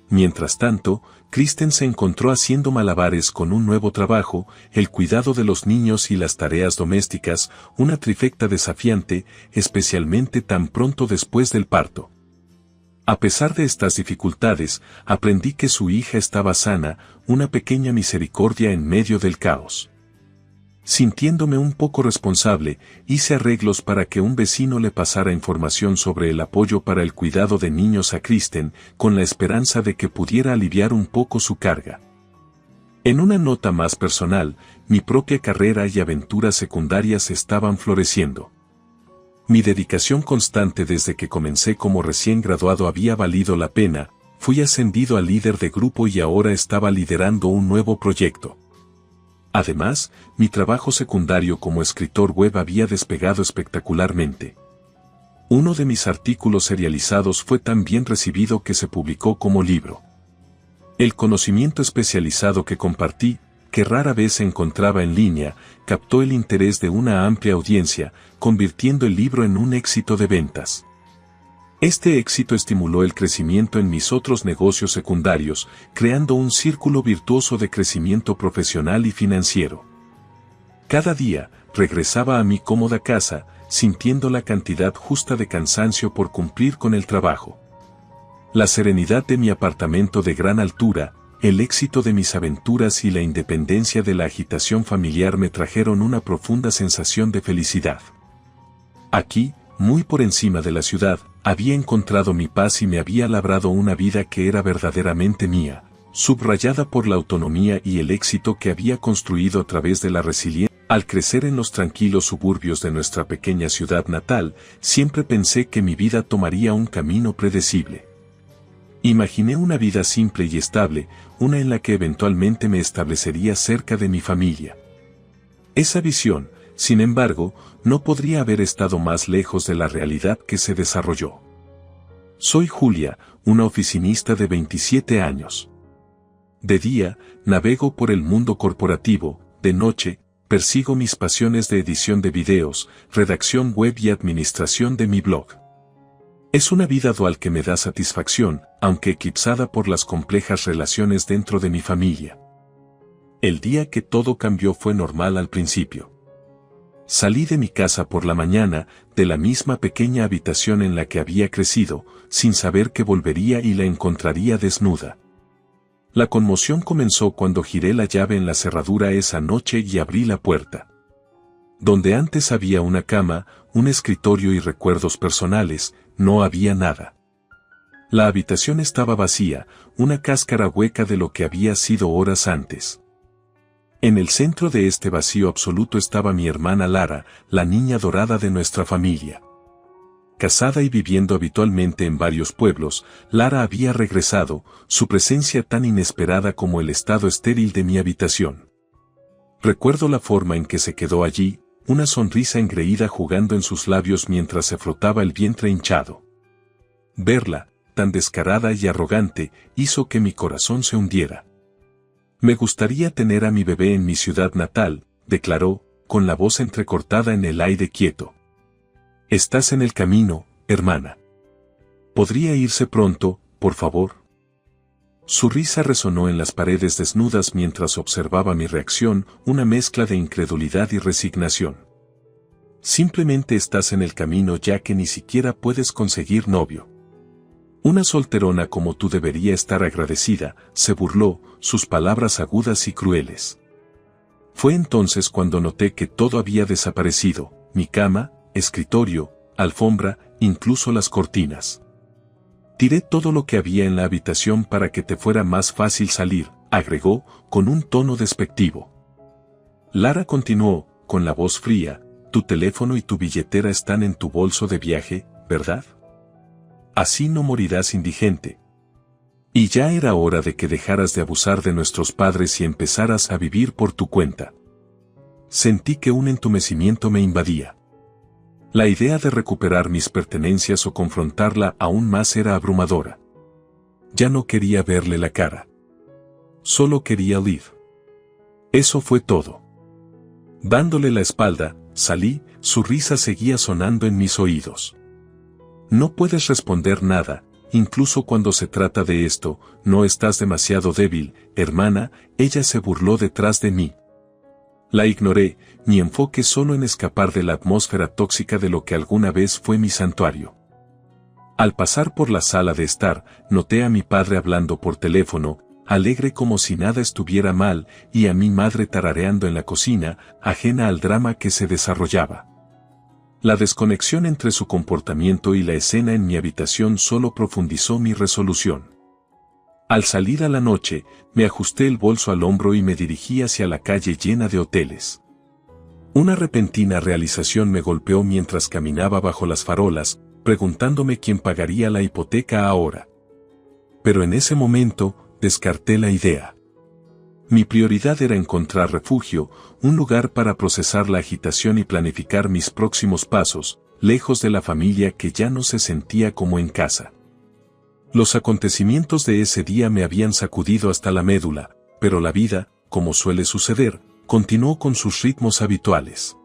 Mientras tanto, Kristen se encontró haciendo malabares con un nuevo trabajo, el cuidado de los niños y las tareas domésticas, una trifecta desafiante, especialmente tan pronto después del parto. A pesar de estas dificultades, aprendí que su hija estaba sana, una pequeña misericordia en medio del caos. Sintiéndome un poco responsable, hice arreglos para que un vecino le pasara información sobre el apoyo para el cuidado de niños a Kristen, con la esperanza de que pudiera aliviar un poco su carga. En una nota más personal, mi propia carrera y aventuras secundarias estaban floreciendo. Mi dedicación constante desde que comencé como recién graduado había valido la pena, fui ascendido a líder de grupo y ahora estaba liderando un nuevo proyecto. Además, mi trabajo secundario como escritor web había despegado espectacularmente. Uno de mis artículos serializados fue tan bien recibido que se publicó como libro. El conocimiento especializado que compartí, que rara vez se encontraba en línea, captó el interés de una amplia audiencia, convirtiendo el libro en un éxito de ventas. Este éxito estimuló el crecimiento en mis otros negocios secundarios, creando un círculo virtuoso de crecimiento profesional y financiero. Cada día, regresaba a mi cómoda casa, sintiendo la cantidad justa de cansancio por cumplir con el trabajo. La serenidad de mi apartamento de gran altura, el éxito de mis aventuras y la independencia de la agitación familiar me trajeron una profunda sensación de felicidad. Aquí, muy por encima de la ciudad, había encontrado mi paz y me había labrado una vida que era verdaderamente mía, subrayada por la autonomía y el éxito que había construido a través de la resiliencia. Al crecer en los tranquilos suburbios de nuestra pequeña ciudad natal, siempre pensé que mi vida tomaría un camino predecible. Imaginé una vida simple y estable, una en la que eventualmente me establecería cerca de mi familia. Esa visión, sin embargo, no podría haber estado más lejos de la realidad que se desarrolló. Soy Julia, una oficinista de 27 años. De día, navego por el mundo corporativo, de noche, persigo mis pasiones de edición de videos, redacción web y administración de mi blog. Es una vida dual que me da satisfacción, aunque eclipsada por las complejas relaciones dentro de mi familia. El día que todo cambió fue normal al principio. Salí de mi casa por la mañana, de la misma pequeña habitación en la que había crecido, sin saber que volvería y la encontraría desnuda. La conmoción comenzó cuando giré la llave en la cerradura esa noche y abrí la puerta. Donde antes había una cama, un escritorio y recuerdos personales, no había nada. La habitación estaba vacía, una cáscara hueca de lo que había sido horas antes. En el centro de este vacío absoluto estaba mi hermana Lara, la niña dorada de nuestra familia. Casada y viviendo habitualmente en varios pueblos, Lara había regresado, su presencia tan inesperada como el estado estéril de mi habitación. Recuerdo la forma en que se quedó allí, una sonrisa engreída jugando en sus labios mientras se frotaba el vientre hinchado. Verla, tan descarada y arrogante, hizo que mi corazón se hundiera. Me gustaría tener a mi bebé en mi ciudad natal, declaró, con la voz entrecortada en el aire quieto. Estás en el camino, hermana. ¿Podría irse pronto, por favor? Su risa resonó en las paredes desnudas mientras observaba mi reacción, una mezcla de incredulidad y resignación. Simplemente estás en el camino ya que ni siquiera puedes conseguir novio. Una solterona como tú debería estar agradecida, se burló, sus palabras agudas y crueles. Fue entonces cuando noté que todo había desaparecido, mi cama, escritorio, alfombra, incluso las cortinas. Tiré todo lo que había en la habitación para que te fuera más fácil salir, agregó, con un tono despectivo. Lara continuó, con la voz fría, tu teléfono y tu billetera están en tu bolso de viaje, ¿verdad? Así no morirás indigente. Y ya era hora de que dejaras de abusar de nuestros padres y empezaras a vivir por tu cuenta. Sentí que un entumecimiento me invadía. La idea de recuperar mis pertenencias o confrontarla aún más era abrumadora. Ya no quería verle la cara. Solo quería Liv. Eso fue todo. Dándole la espalda, salí, su risa seguía sonando en mis oídos. No puedes responder nada, incluso cuando se trata de esto, no estás demasiado débil, hermana, ella se burló detrás de mí. La ignoré, mi enfoque solo en escapar de la atmósfera tóxica de lo que alguna vez fue mi santuario. Al pasar por la sala de estar, noté a mi padre hablando por teléfono, alegre como si nada estuviera mal, y a mi madre tarareando en la cocina, ajena al drama que se desarrollaba. La desconexión entre su comportamiento y la escena en mi habitación solo profundizó mi resolución. Al salir a la noche, me ajusté el bolso al hombro y me dirigí hacia la calle llena de hoteles. Una repentina realización me golpeó mientras caminaba bajo las farolas, preguntándome quién pagaría la hipoteca ahora. pero en ese momento, descarté la idea. Mi prioridad era encontrar refugio, un lugar para procesar la agitación y planificar mis próximos pasos, lejos de la familia que ya no se sentía como en casa. Los acontecimientos de ese día me habían sacudido hasta la médula, pero la vida, como suele suceder, continuó con sus ritmos habituales.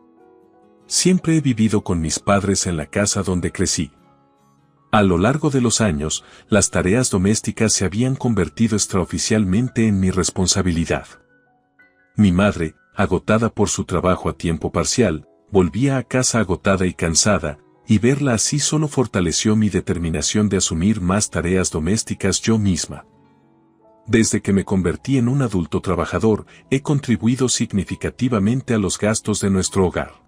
Siempre he vivido con mis padres en la casa donde crecí. A lo largo de los años, las tareas domésticas se habían convertido extraoficialmente en mi responsabilidad. Mi madre, agotada por su trabajo a tiempo parcial, volvía a casa agotada y cansada, y verla así solo fortaleció mi determinación de asumir más tareas domésticas yo misma. Desde que me convertí en un adulto trabajador, he contribuido significativamente a los gastos de nuestro hogar.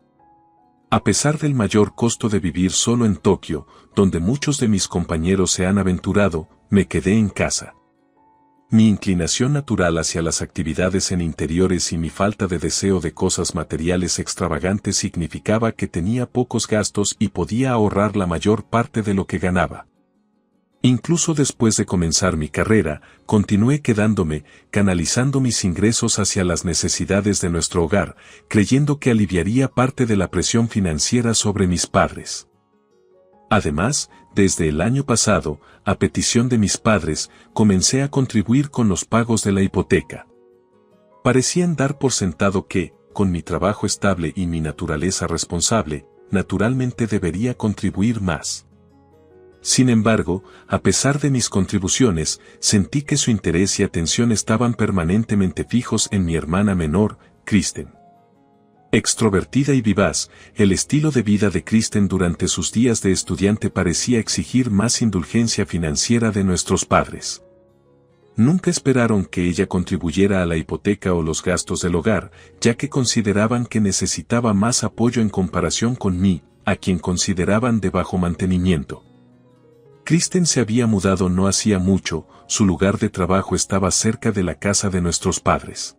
A pesar del mayor costo de vivir solo en Tokio, donde muchos de mis compañeros se han aventurado, me quedé en casa. Mi inclinación natural hacia las actividades en interiores y mi falta de deseo de cosas materiales extravagantes significaba que tenía pocos gastos y podía ahorrar la mayor parte de lo que ganaba. Incluso después de comenzar mi carrera, continué quedándome, canalizando mis ingresos hacia las necesidades de nuestro hogar, creyendo que aliviaría parte de la presión financiera sobre mis padres. Además, desde el año pasado, a petición de mis padres, comencé a contribuir con los pagos de la hipoteca. Parecían dar por sentado que, con mi trabajo estable y mi naturaleza responsable, naturalmente debería contribuir más. Sin embargo, a pesar de mis contribuciones, sentí que su interés y atención estaban permanentemente fijos en mi hermana menor, Kristen. Extrovertida y vivaz, el estilo de vida de Kristen durante sus días de estudiante parecía exigir más indulgencia financiera de nuestros padres. Nunca esperaron que ella contribuyera a la hipoteca o los gastos del hogar, ya que consideraban que necesitaba más apoyo en comparación con mí, a quien consideraban de bajo mantenimiento. Kristen se había mudado no hacía mucho, su lugar de trabajo estaba cerca de la casa de nuestros padres.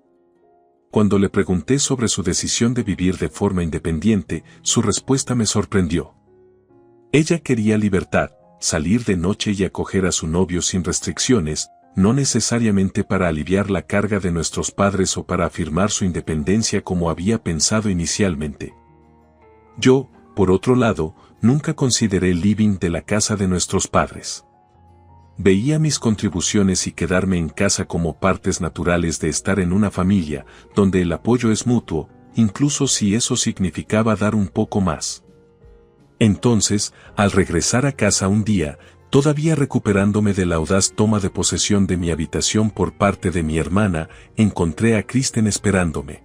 Cuando le pregunté sobre su decisión de vivir de forma independiente, su respuesta me sorprendió. Ella quería libertad, salir de noche y acoger a su novio sin restricciones, no necesariamente para aliviar la carga de nuestros padres o para afirmar su independencia como había pensado inicialmente. Yo, por otro lado, nunca consideré el living de la casa de nuestros padres. Veía mis contribuciones y quedarme en casa como partes naturales de estar en una familia, donde el apoyo es mutuo, incluso si eso significaba dar un poco más. Entonces, al regresar a casa un día, todavía recuperándome de la audaz toma de posesión de mi habitación por parte de mi hermana, encontré a Kristen esperándome.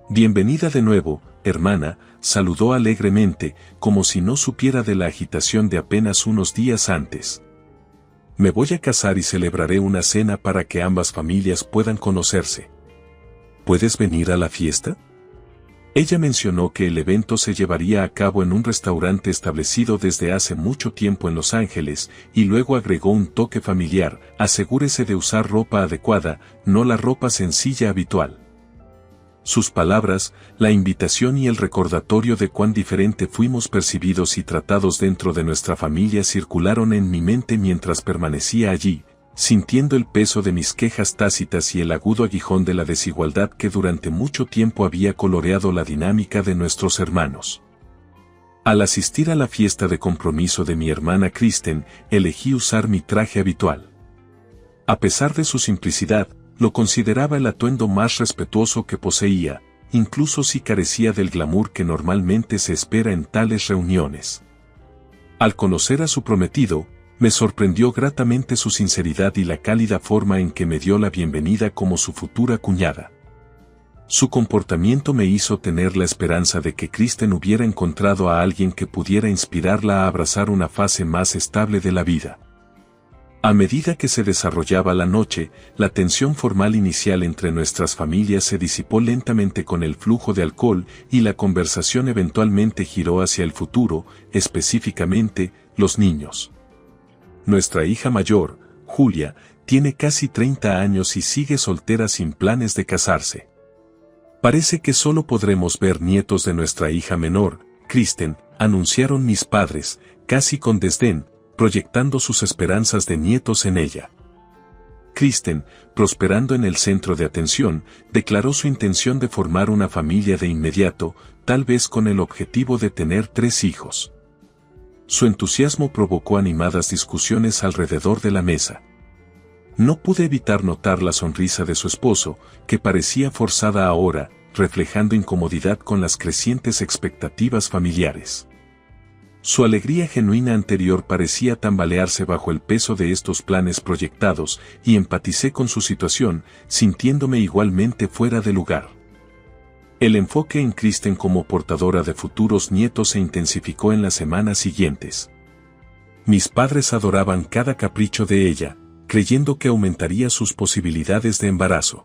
«Bienvenida de nuevo, hermana», saludó alegremente, como si no supiera de la agitación de apenas unos días antes. «Me voy a casar y celebraré una cena para que ambas familias puedan conocerse. ¿Puedes venir a la fiesta?». Ella mencionó que el evento se llevaría a cabo en un restaurante establecido desde hace mucho tiempo en Los Ángeles, y luego agregó un toque familiar: «Asegúrese de usar ropa adecuada, no la ropa sencilla habitual». Sus palabras, la invitación y el recordatorio de cuán diferente fuimos percibidos y tratados dentro de nuestra familia circularon en mi mente mientras permanecía allí, sintiendo el peso de mis quejas tácitas y el agudo aguijón de la desigualdad que durante mucho tiempo había coloreado la dinámica de nuestros hermanos. Al asistir a la fiesta de compromiso de mi hermana Kristen, elegí usar mi traje habitual. A pesar de su simplicidad, lo consideraba el atuendo más respetuoso que poseía, incluso si carecía del glamour que normalmente se espera en tales reuniones. Al conocer a su prometido, me sorprendió gratamente su sinceridad y la cálida forma en que me dio la bienvenida como su futura cuñada. Su comportamiento me hizo tener la esperanza de que Kristen hubiera encontrado a alguien que pudiera inspirarla a abrazar una fase más estable de la vida. A medida que se desarrollaba la noche, la tensión formal inicial entre nuestras familias se disipó lentamente con el flujo de alcohol y la conversación eventualmente giró hacia el futuro, específicamente, los niños. Nuestra hija mayor, Julia, tiene casi 30 años y sigue soltera sin planes de casarse. Parece que solo podremos ver nietos de nuestra hija menor, Kristen, anunciaron mis padres, casi con desdén, proyectando sus esperanzas de nietos en ella. Kristen, prosperando en el centro de atención, declaró su intención de formar una familia de inmediato, tal vez con el objetivo de tener 3 hijos. Su entusiasmo provocó animadas discusiones alrededor de la mesa. No pude evitar notar la sonrisa de su esposo, que parecía forzada ahora, reflejando incomodidad con las crecientes expectativas familiares. Su alegría genuina anterior parecía tambalearse bajo el peso de estos planes proyectados, y empaticé con su situación, sintiéndome igualmente fuera de lugar. El enfoque en Kristen como portadora de futuros nietos se intensificó en las semanas siguientes. Mis padres adoraban cada capricho de ella, creyendo que aumentaría sus posibilidades de embarazo.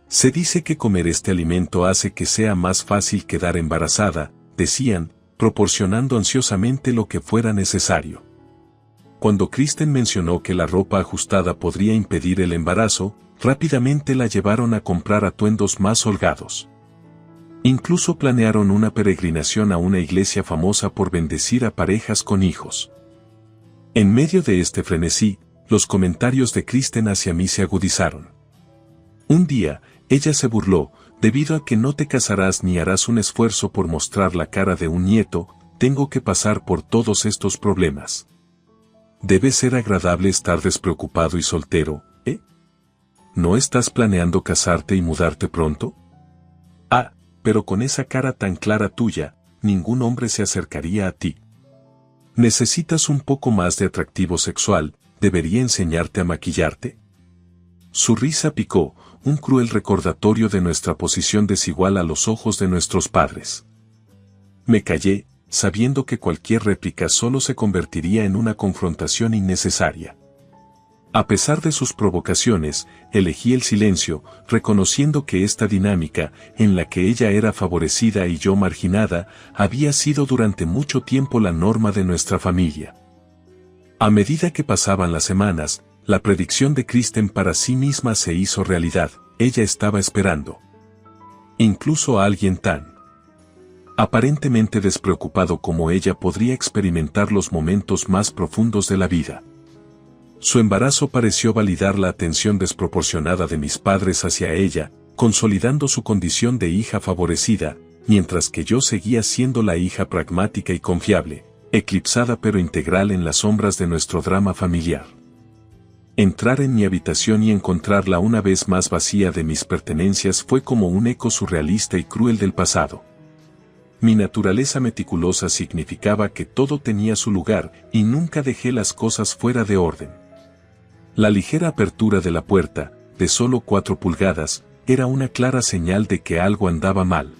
Se dice que comer este alimento hace que sea más fácil quedar embarazada, decían, proporcionando ansiosamente lo que fuera necesario. Cuando Kristen mencionó que la ropa ajustada podría impedir el embarazo, rápidamente la llevaron a comprar atuendos más holgados. Incluso planearon una peregrinación a una iglesia famosa por bendecir a parejas con hijos. En medio de este frenesí, los comentarios de Kristen hacia mí se agudizaron. Un día, ella se burló, debido a que no te casarás ni harás un esfuerzo por mostrar la cara de un nieto, tengo que pasar por todos estos problemas. Debe ser agradable estar despreocupado y soltero, ¿eh? ¿No estás planeando casarte y mudarte pronto? Ah, pero con esa cara tan clara tuya, ningún hombre se acercaría a ti. ¿Necesitas un poco más de atractivo sexual? ¿Debería enseñarte a maquillarte? Su risa picó, un cruel recordatorio de nuestra posición desigual a los ojos de nuestros padres. Me callé, sabiendo que cualquier réplica solo se convertiría en una confrontación innecesaria. A pesar de sus provocaciones, elegí el silencio, reconociendo que esta dinámica, en la que ella era favorecida y yo marginada, había sido durante mucho tiempo la norma de nuestra familia. A medida que pasaban las semanas, la predicción de Kristen para sí misma se hizo realidad, ella estaba esperando. Incluso a alguien tan aparentemente despreocupado como ella podría experimentar los momentos más profundos de la vida. Su embarazo pareció validar la atención desproporcionada de mis padres hacia ella, consolidando su condición de hija favorecida, mientras que yo seguía siendo la hija pragmática y confiable, eclipsada pero integral en las sombras de nuestro drama familiar. Entrar en mi habitación y encontrarla una vez más vacía de mis pertenencias fue como un eco surrealista y cruel del pasado. Mi naturaleza meticulosa significaba que todo tenía su lugar y nunca dejé las cosas fuera de orden. La ligera apertura de la puerta, de solo 4 pulgadas, era una clara señal de que algo andaba mal.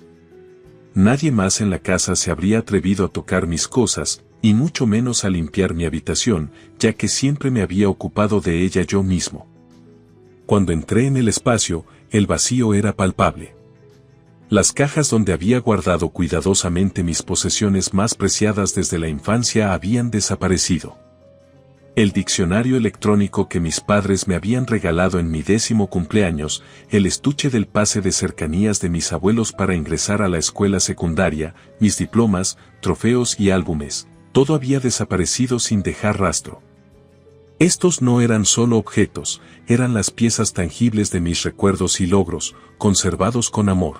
Nadie más en la casa se habría atrevido a tocar mis cosas, y mucho menos a limpiar mi habitación, ya que siempre me había ocupado de ella yo mismo. Cuando entré en el espacio, el vacío era palpable. Las cajas donde había guardado cuidadosamente mis posesiones más preciadas desde la infancia habían desaparecido. El diccionario electrónico que mis padres me habían regalado en mi 10º cumpleaños, el estuche del pase de cercanías de mis abuelos para ingresar a la escuela secundaria, mis diplomas, trofeos y álbumes, todo había desaparecido sin dejar rastro. Estos no eran solo objetos, eran las piezas tangibles de mis recuerdos y logros, conservados con amor.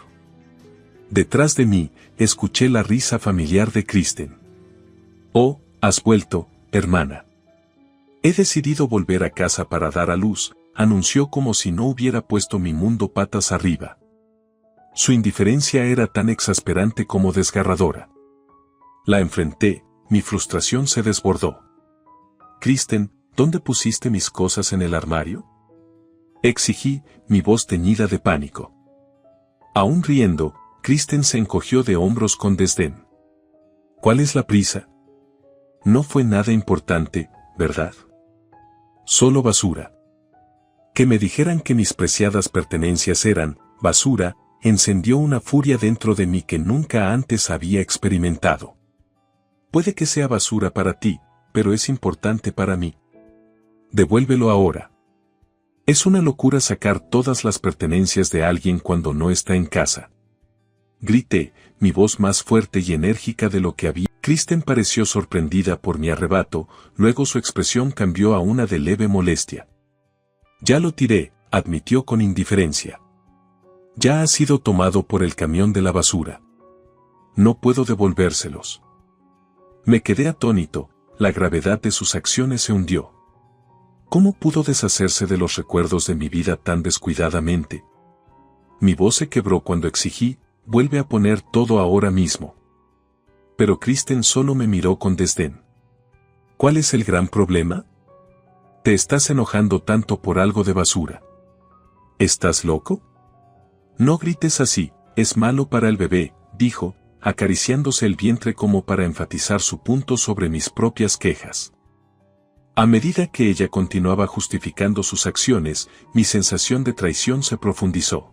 Detrás de mí, escuché la risa familiar de Kristen. «Oh, has vuelto, hermana. He decidido volver a casa para dar a luz», anunció como si no hubiera puesto mi mundo patas arriba. Su indiferencia era tan exasperante como desgarradora. La enfrenté, mi frustración se desbordó. «Kristen, ¿dónde pusiste mis cosas en el armario?», exigí, mi voz teñida de pánico. Aún riendo, Kristen se encogió de hombros con desdén. «¿Cuál es la prisa? No fue nada importante, ¿verdad? Solo basura». Que me dijeran que mis preciadas pertenencias eran basura, encendió una furia dentro de mí que nunca antes había experimentado. «Puede que sea basura para ti, pero es importante para mí. Devuélvelo ahora». Es una locura sacar todas las pertenencias de alguien cuando no está en casa. Grité, mi voz más fuerte y enérgica de lo que había. Kristen pareció sorprendida por mi arrebato, luego su expresión cambió a una de leve molestia. Ya lo tiré, admitió con indiferencia. Ya ha sido tomado por el camión de la basura. No puedo devolvérselos. Me quedé atónito, la gravedad de sus acciones se hundió. ¿Cómo pudo deshacerse de los recuerdos de mi vida tan descuidadamente? Mi voz se quebró cuando exigí, vuelve a poner todo ahora mismo. Pero Kristen solo me miró con desdén. ¿Cuál es el gran problema? Te estás enojando tanto por algo de basura. ¿Estás loco? No grites así, es malo para el bebé, dijo, acariciándose el vientre como para enfatizar su punto sobre mis propias quejas. A medida que ella continuaba justificando sus acciones, mi sensación de traición se profundizó.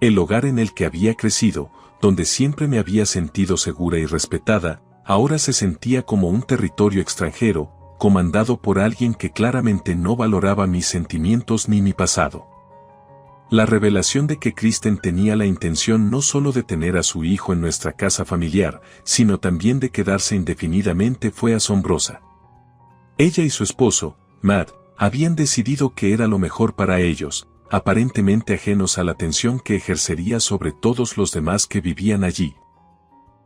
El hogar en el que había crecido, donde siempre me había sentido segura y respetada, ahora se sentía como un territorio extranjero, comandado por alguien que claramente no valoraba mis sentimientos ni mi pasado. La revelación de que Kristen tenía la intención no solo de tener a su hijo en nuestra casa familiar, sino también de quedarse indefinidamente fue asombrosa. Ella y su esposo, Matt, habían decidido que era lo mejor para ellos, aparentemente ajenos a la atención que ejercería sobre todos los demás que vivían allí.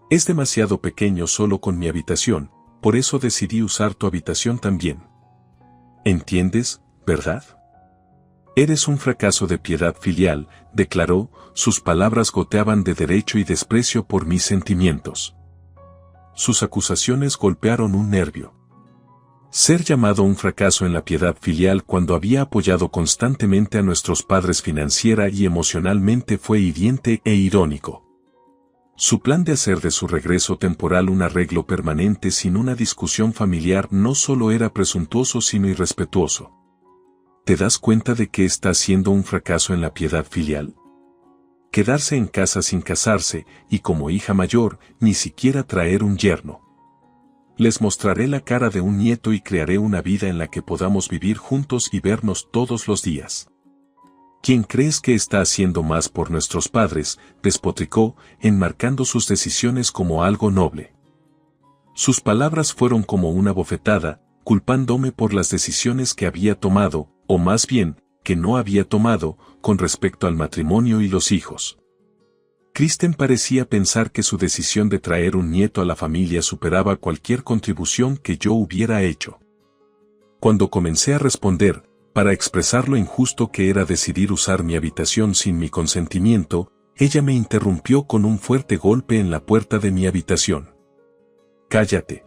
Es demasiado pequeño solo con mi habitación, por eso decidí usar tu habitación también. ¿Entiendes, verdad? Eres un fracaso de piedad filial, declaró, sus palabras goteaban de derecho y desprecio por mis sentimientos. Sus acusaciones golpearon un nervio. Ser llamado un fracaso en la piedad filial cuando había apoyado constantemente a nuestros padres financiera y emocionalmente fue hiriente e irónico. Su plan de hacer de su regreso temporal un arreglo permanente sin una discusión familiar no solo era presuntuoso sino irrespetuoso. ¿Te das cuenta de que está siendo un fracaso en la piedad filial? Quedarse en casa sin casarse, y como hija mayor, ni siquiera traer un yerno. Les mostraré la cara de un nieto y crearé una vida en la que podamos vivir juntos y vernos todos los días. ¿Quién crees que está haciendo más por nuestros padres?, despotricó, enmarcando sus decisiones como algo noble. Sus palabras fueron como una bofetada, culpándome por las decisiones que había tomado, o más bien, que no había tomado, con respecto al matrimonio y los hijos. Kristen parecía pensar que su decisión de traer un nieto a la familia superaba cualquier contribución que yo hubiera hecho. Cuando comencé a responder, para expresar lo injusto que era decidir usar mi habitación sin mi consentimiento, ella me interrumpió con un fuerte golpe en la puerta de mi habitación. «Cállate.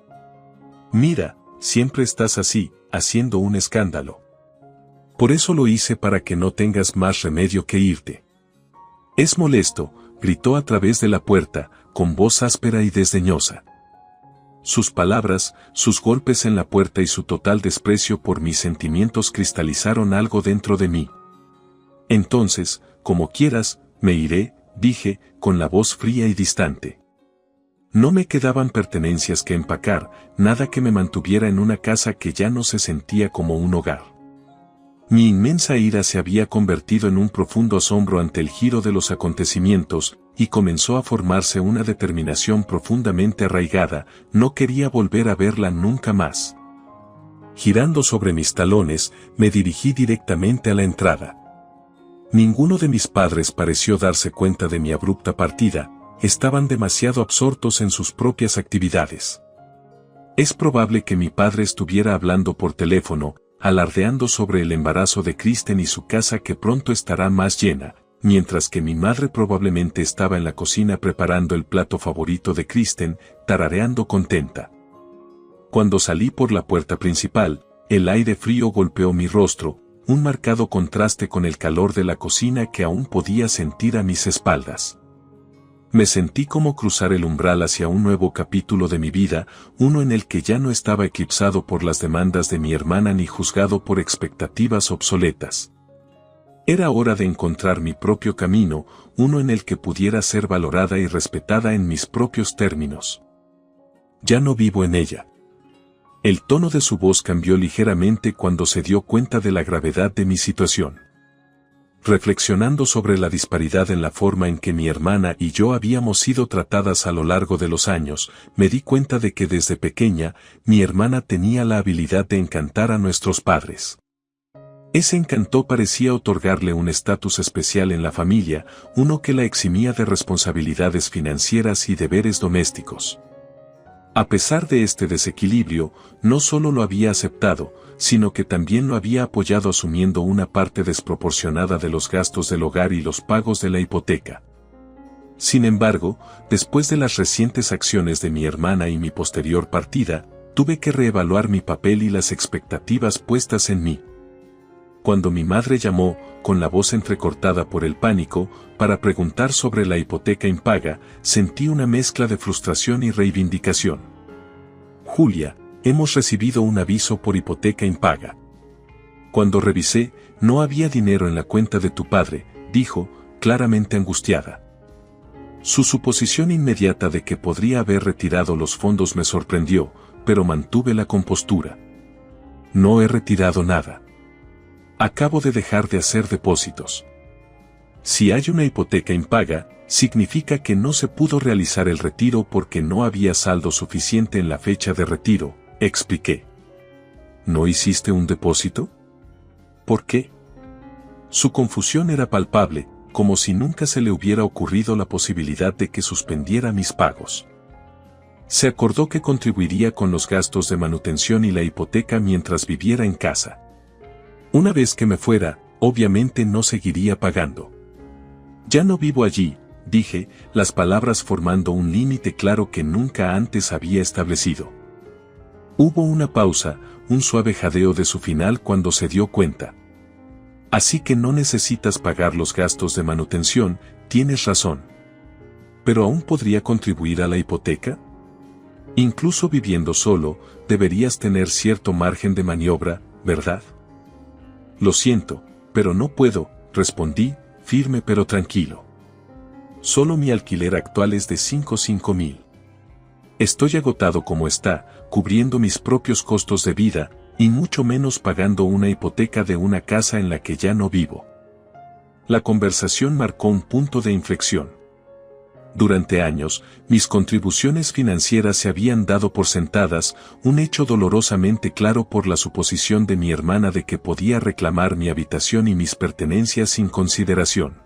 Mira, siempre estás así, haciendo un escándalo. Por eso lo hice para que no tengas más remedio que irte». «Es molesto», gritó a través de la puerta, con voz áspera y desdeñosa. Sus palabras, sus golpes en la puerta y su total desprecio por mis sentimientos cristalizaron algo dentro de mí. «Entonces, como quieras, me iré», dije, con la voz fría y distante. No me quedaban pertenencias que empacar, nada que me mantuviera en una casa que ya no se sentía como un hogar. Mi inmensa ira se había convertido en un profundo asombro ante el giro de los acontecimientos, y comenzó a formarse una determinación profundamente arraigada, no quería volver a verla nunca más. Girando sobre mis talones, me dirigí directamente a la entrada. Ninguno de mis padres pareció darse cuenta de mi abrupta partida, estaban demasiado absortos en sus propias actividades. Es probable que mi padre estuviera hablando por teléfono, alardeando sobre el embarazo de Kristen y su casa que pronto estará más llena, mientras que mi madre probablemente estaba en la cocina preparando el plato favorito de Kristen, tarareando contenta. Cuando salí por la puerta principal, el aire frío golpeó mi rostro, un marcado contraste con el calor de la cocina que aún podía sentir a mis espaldas. Me sentí como cruzar el umbral hacia un nuevo capítulo de mi vida, uno en el que ya no estaba eclipsado por las demandas de mi hermana ni juzgado por expectativas obsoletas. Era hora de encontrar mi propio camino, uno en el que pudiera ser valorada y respetada en mis propios términos. Ya no vivo en ella. El tono de su voz cambió ligeramente cuando se dio cuenta de la gravedad de mi situación. Reflexionando sobre la disparidad en la forma en que mi hermana y yo habíamos sido tratadas a lo largo de los años, me di cuenta de que desde pequeña, mi hermana tenía la habilidad de encantar a nuestros padres. Ese encanto parecía otorgarle un estatus especial en la familia, uno que la eximía de responsabilidades financieras y deberes domésticos. A pesar de este desequilibrio, no solo lo había aceptado, sino que también lo había apoyado asumiendo una parte desproporcionada de los gastos del hogar y los pagos de la hipoteca. Sin embargo, después de las recientes acciones de mi hermana y mi posterior partida, tuve que reevaluar mi papel y las expectativas puestas en mí. Cuando mi madre llamó, con la voz entrecortada por el pánico, para preguntar sobre la hipoteca impaga, sentí una mezcla de frustración y reivindicación. Julia, hemos recibido un aviso por hipoteca impaga. Cuando revisé, no había dinero en la cuenta de tu padre, dijo, claramente angustiada. Su suposición inmediata de que podría haber retirado los fondos me sorprendió, pero mantuve la compostura. No he retirado nada. Acabo de dejar de hacer depósitos. Si hay una hipoteca impaga, significa que no se pudo realizar el retiro porque no había saldo suficiente en la fecha de retiro, expliqué. ¿No hiciste un depósito? ¿Por qué? Su confusión era palpable, como si nunca se le hubiera ocurrido la posibilidad de que suspendiera mis pagos. Se acordó que contribuiría con los gastos de manutención y la hipoteca mientras viviera en casa. Una vez que me fuera, obviamente no seguiría pagando. Ya no vivo allí, dije, las palabras formando un límite claro que nunca antes había establecido. Hubo una pausa, un suave jadeo de su final cuando se dio cuenta. Así que no necesitas pagar los gastos de manutención, tienes razón. ¿Pero aún podría contribuir a la hipoteca? Incluso viviendo solo, deberías tener cierto margen de maniobra, ¿verdad? Lo siento, pero no puedo, respondí, firme pero tranquilo. Solo mi alquiler actual es de 5.000. Estoy agotado como está, cubriendo mis propios costos de vida, y mucho menos pagando una hipoteca de una casa en la que ya no vivo. La conversación marcó un punto de inflexión. Durante años, mis contribuciones financieras se habían dado por sentadas, un hecho dolorosamente claro por la suposición de mi hermana de que podía reclamar mi habitación y mis pertenencias sin consideración.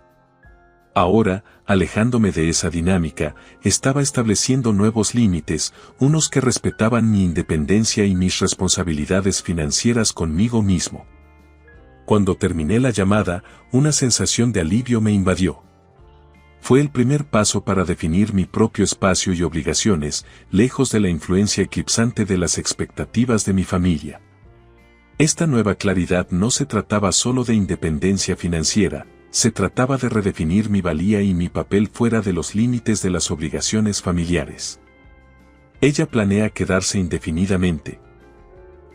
Ahora, alejándome de esa dinámica, estaba estableciendo nuevos límites, unos que respetaban mi independencia y mis responsabilidades financieras conmigo mismo. Cuando terminé la llamada, una sensación de alivio me invadió. Fue el primer paso para definir mi propio espacio y obligaciones, lejos de la influencia eclipsante de las expectativas de mi familia. Esta nueva claridad no se trataba solo de independencia financiera, se trataba de redefinir mi valía y mi papel fuera de los límites de las obligaciones familiares. Ella planea quedarse indefinidamente.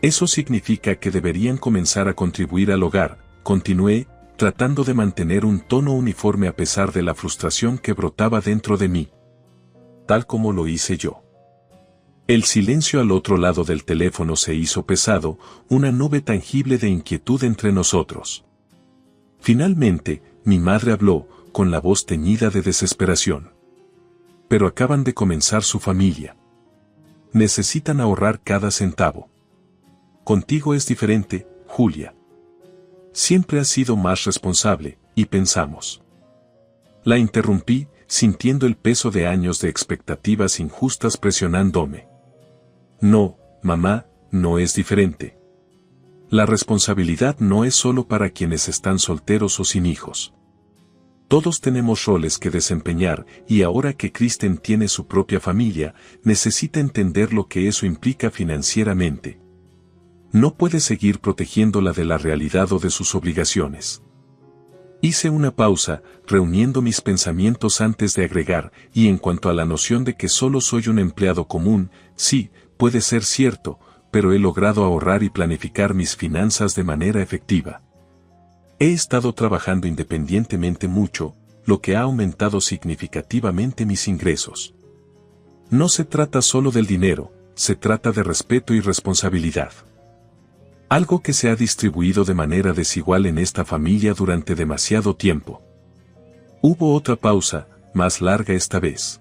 Eso significa que deberían comenzar a contribuir al hogar, continué, tratando de mantener un tono uniforme a pesar de la frustración que brotaba dentro de mí. Tal como lo hice yo. El silencio al otro lado del teléfono se hizo pesado, una nube tangible de inquietud entre nosotros. Finalmente, mi madre habló, con la voz teñida de desesperación. Pero acaban de comenzar su familia. Necesitan ahorrar cada centavo. Contigo es diferente, Julia. Siempre has sido más responsable, y pensamos. La interrumpí, sintiendo el peso de años de expectativas injustas presionándome. No, mamá, no es diferente. La responsabilidad no es solo para quienes están solteros o sin hijos. Todos tenemos roles que desempeñar, y ahora que Kristen tiene su propia familia, necesita entender lo que eso implica financieramente. No puede seguir protegiéndola de la realidad o de sus obligaciones. Hice una pausa, reuniendo mis pensamientos antes de agregar, y en cuanto a la noción de que solo soy un empleado común, sí, puede ser cierto, pero he logrado ahorrar y planificar mis finanzas de manera efectiva. He estado trabajando independientemente mucho, lo que ha aumentado significativamente mis ingresos. No se trata solo del dinero, se trata de respeto y responsabilidad. Algo que se ha distribuido de manera desigual en esta familia durante demasiado tiempo. Hubo otra pausa, más larga esta vez.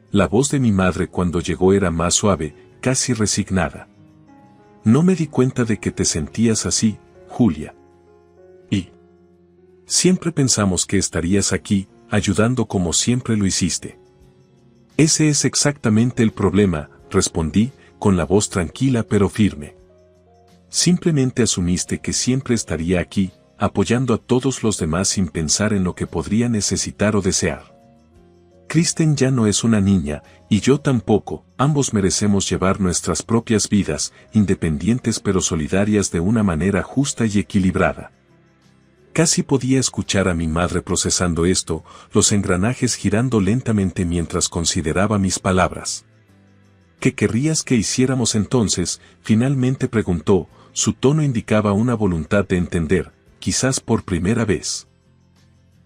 La voz de mi madre cuando llegó era más suave, casi resignada. No me di cuenta de que te sentías así, Julia. Siempre pensamos que estarías aquí, ayudando como siempre lo hiciste. Ese es exactamente el problema, respondí, con la voz tranquila pero firme. Simplemente asumiste que siempre estaría aquí, apoyando a todos los demás sin pensar en lo que podría necesitar o desear. Kristen ya no es una niña, y yo tampoco, ambos merecemos llevar nuestras propias vidas, independientes pero solidarias de una manera justa y equilibrada. Casi podía escuchar a mi madre procesando esto, los engranajes girando lentamente mientras consideraba mis palabras. ¿Qué querrías que hiciéramos entonces?, finalmente preguntó, su tono indicaba una voluntad de entender, quizás por primera vez.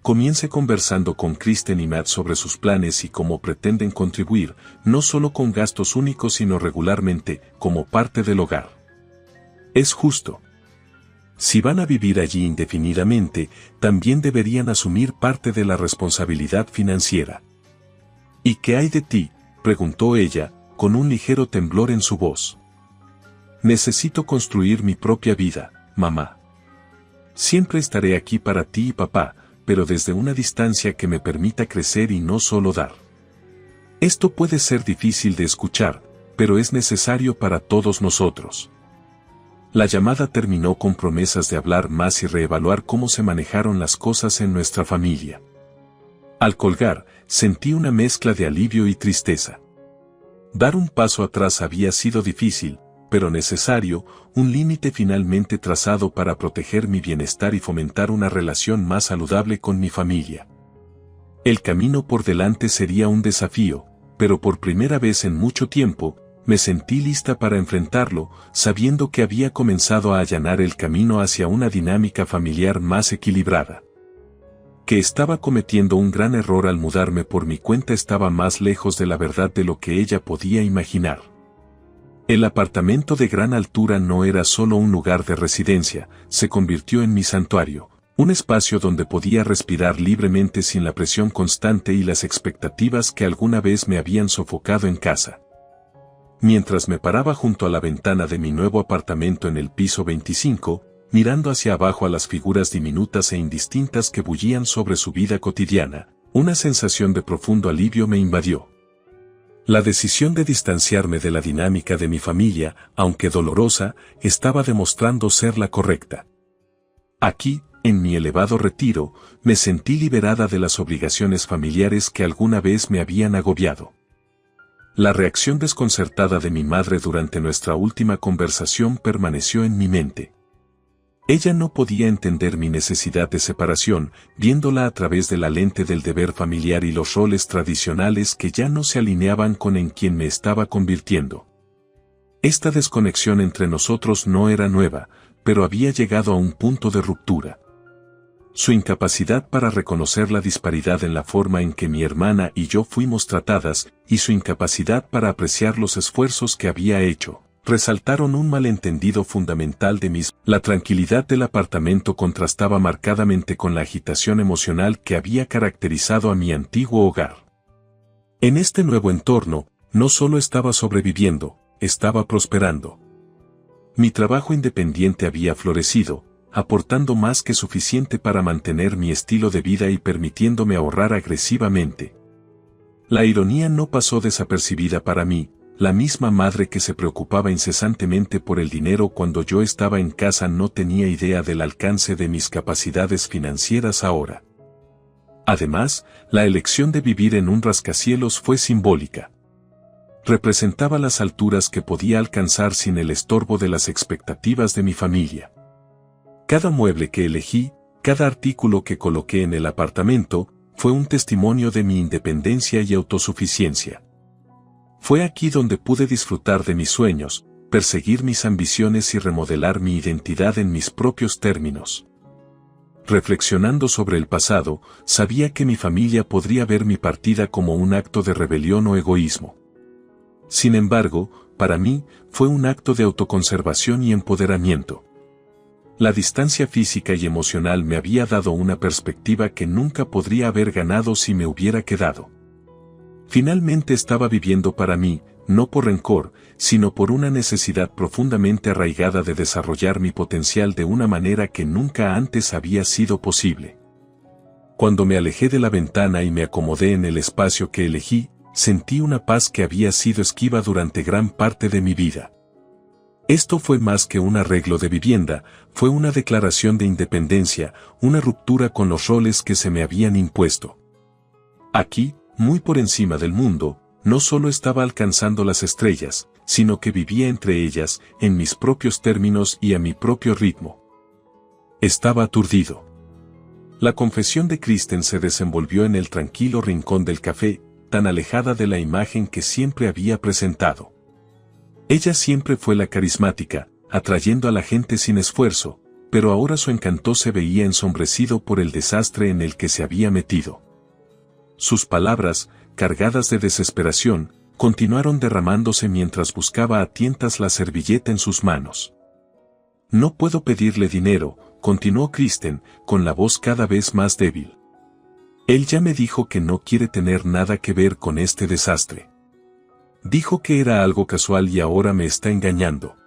Comience conversando con Kristen y Matt sobre sus planes y cómo pretenden contribuir, no solo con gastos únicos sino regularmente, como parte del hogar. Es justo. Si van a vivir allí indefinidamente, también deberían asumir parte de la responsabilidad financiera. ¿Y qué hay de ti?, preguntó ella, con un ligero temblor en su voz. Necesito construir mi propia vida, mamá. Siempre estaré aquí para ti y papá, pero desde una distancia que me permita crecer y no solo dar. Esto puede ser difícil de escuchar, pero es necesario para todos nosotros. La llamada terminó con promesas de hablar más y reevaluar cómo se manejaron las cosas en nuestra familia. Al colgar, sentí una mezcla de alivio y tristeza. Dar un paso atrás había sido difícil, pero necesario, un límite finalmente trazado para proteger mi bienestar y fomentar una relación más saludable con mi familia. El camino por delante sería un desafío, pero por primera vez en mucho tiempo, me sentí lista para enfrentarlo, sabiendo que había comenzado a allanar el camino hacia una dinámica familiar más equilibrada. Que estaba cometiendo un gran error al mudarme por mi cuenta estaba más lejos de la verdad de lo que ella podía imaginar. El apartamento de gran altura no era solo un lugar de residencia, se convirtió en mi santuario, un espacio donde podía respirar libremente sin la presión constante y las expectativas que alguna vez me habían sofocado en casa. Mientras me paraba junto a la ventana de mi nuevo apartamento en el piso 25, mirando hacia abajo a las figuras diminutas e indistintas que bullían sobre su vida cotidiana, una sensación de profundo alivio me invadió. La decisión de distanciarme de la dinámica de mi familia, aunque dolorosa, estaba demostrando ser la correcta. Aquí, en mi elevado retiro, me sentí liberada de las obligaciones familiares que alguna vez me habían agobiado. La reacción desconcertada de mi madre durante nuestra última conversación permaneció en mi mente. Ella no podía entender mi necesidad de separación, viéndola a través de la lente del deber familiar y los roles tradicionales que ya no se alineaban con en quien me estaba convirtiendo. Esta desconexión entre nosotros no era nueva, pero había llegado a un punto de ruptura. Su incapacidad para reconocer la disparidad en la forma en que mi hermana y yo fuimos tratadas, y su incapacidad para apreciar los esfuerzos que había hecho, resaltaron un malentendido fundamental de mis. La tranquilidad del apartamento contrastaba marcadamente con la agitación emocional que había caracterizado a mi antiguo hogar. En este nuevo entorno, no solo estaba sobreviviendo, estaba prosperando. Mi trabajo independiente había florecido, aportando más que suficiente para mantener mi estilo de vida y permitiéndome ahorrar agresivamente. La ironía no pasó desapercibida para mí. La misma madre que se preocupaba incesantemente por el dinero cuando yo estaba en casa no tenía idea del alcance de mis capacidades financieras ahora. Además, la elección de vivir en un rascacielos fue simbólica. Representaba las alturas que podía alcanzar sin el estorbo de las expectativas de mi familia. Cada mueble que elegí, cada artículo que coloqué en el apartamento, fue un testimonio de mi independencia y autosuficiencia. Fue aquí donde pude disfrutar de mis sueños, perseguir mis ambiciones y remodelar mi identidad en mis propios términos. Reflexionando sobre el pasado, sabía que mi familia podría ver mi partida como un acto de rebelión o egoísmo. Sin embargo, para mí, fue un acto de autoconservación y empoderamiento. La distancia física y emocional me había dado una perspectiva que nunca podría haber ganado si me hubiera quedado. Finalmente estaba viviendo para mí, no por rencor, sino por una necesidad profundamente arraigada de desarrollar mi potencial de una manera que nunca antes había sido posible. Cuando me alejé de la ventana y me acomodé en el espacio que elegí, sentí una paz que había sido esquiva durante gran parte de mi vida. Esto fue más que un arreglo de vivienda, fue una declaración de independencia, una ruptura con los roles que se me habían impuesto. Aquí, muy por encima del mundo, no solo estaba alcanzando las estrellas, sino que vivía entre ellas, en mis propios términos y a mi propio ritmo. Estaba aturdido. La confesión de Kristen se desenvolvió en el tranquilo rincón del café, tan alejada de la imagen que siempre había presentado. Ella siempre fue la carismática, atrayendo a la gente sin esfuerzo, pero ahora su encanto se veía ensombrecido por el desastre en el que se había metido. Sus palabras, cargadas de desesperación, continuaron derramándose mientras buscaba a tientas la servilleta en sus manos. No puedo pedirle dinero, continuó Kristen, con la voz cada vez más débil. Él ya me dijo que no quiere tener nada que ver con este desastre. Dijo que era algo casual y ahora me está engañando.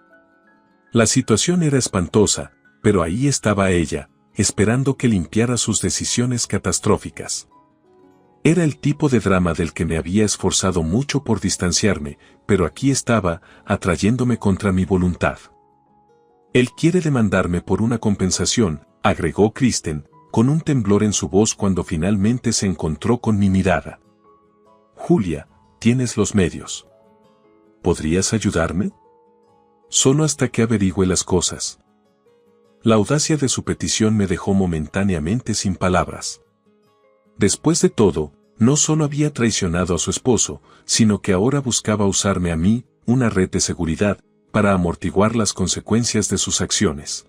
La situación era espantosa, pero ahí estaba ella, esperando que limpiara sus decisiones catastróficas. Era el tipo de drama del que me había esforzado mucho por distanciarme, pero aquí estaba, atrayéndome contra mi voluntad. Él quiere demandarme por una compensación, agregó Kristen, con un temblor en su voz cuando finalmente se encontró con mi mirada. Julia, tienes los medios. ¿Podrías ayudarme? Solo hasta que averigüe las cosas. La audacia de su petición me dejó momentáneamente sin palabras. Después de todo, no solo había traicionado a su esposo, sino que ahora buscaba usarme a mí, una red de seguridad, para amortiguar las consecuencias de sus acciones.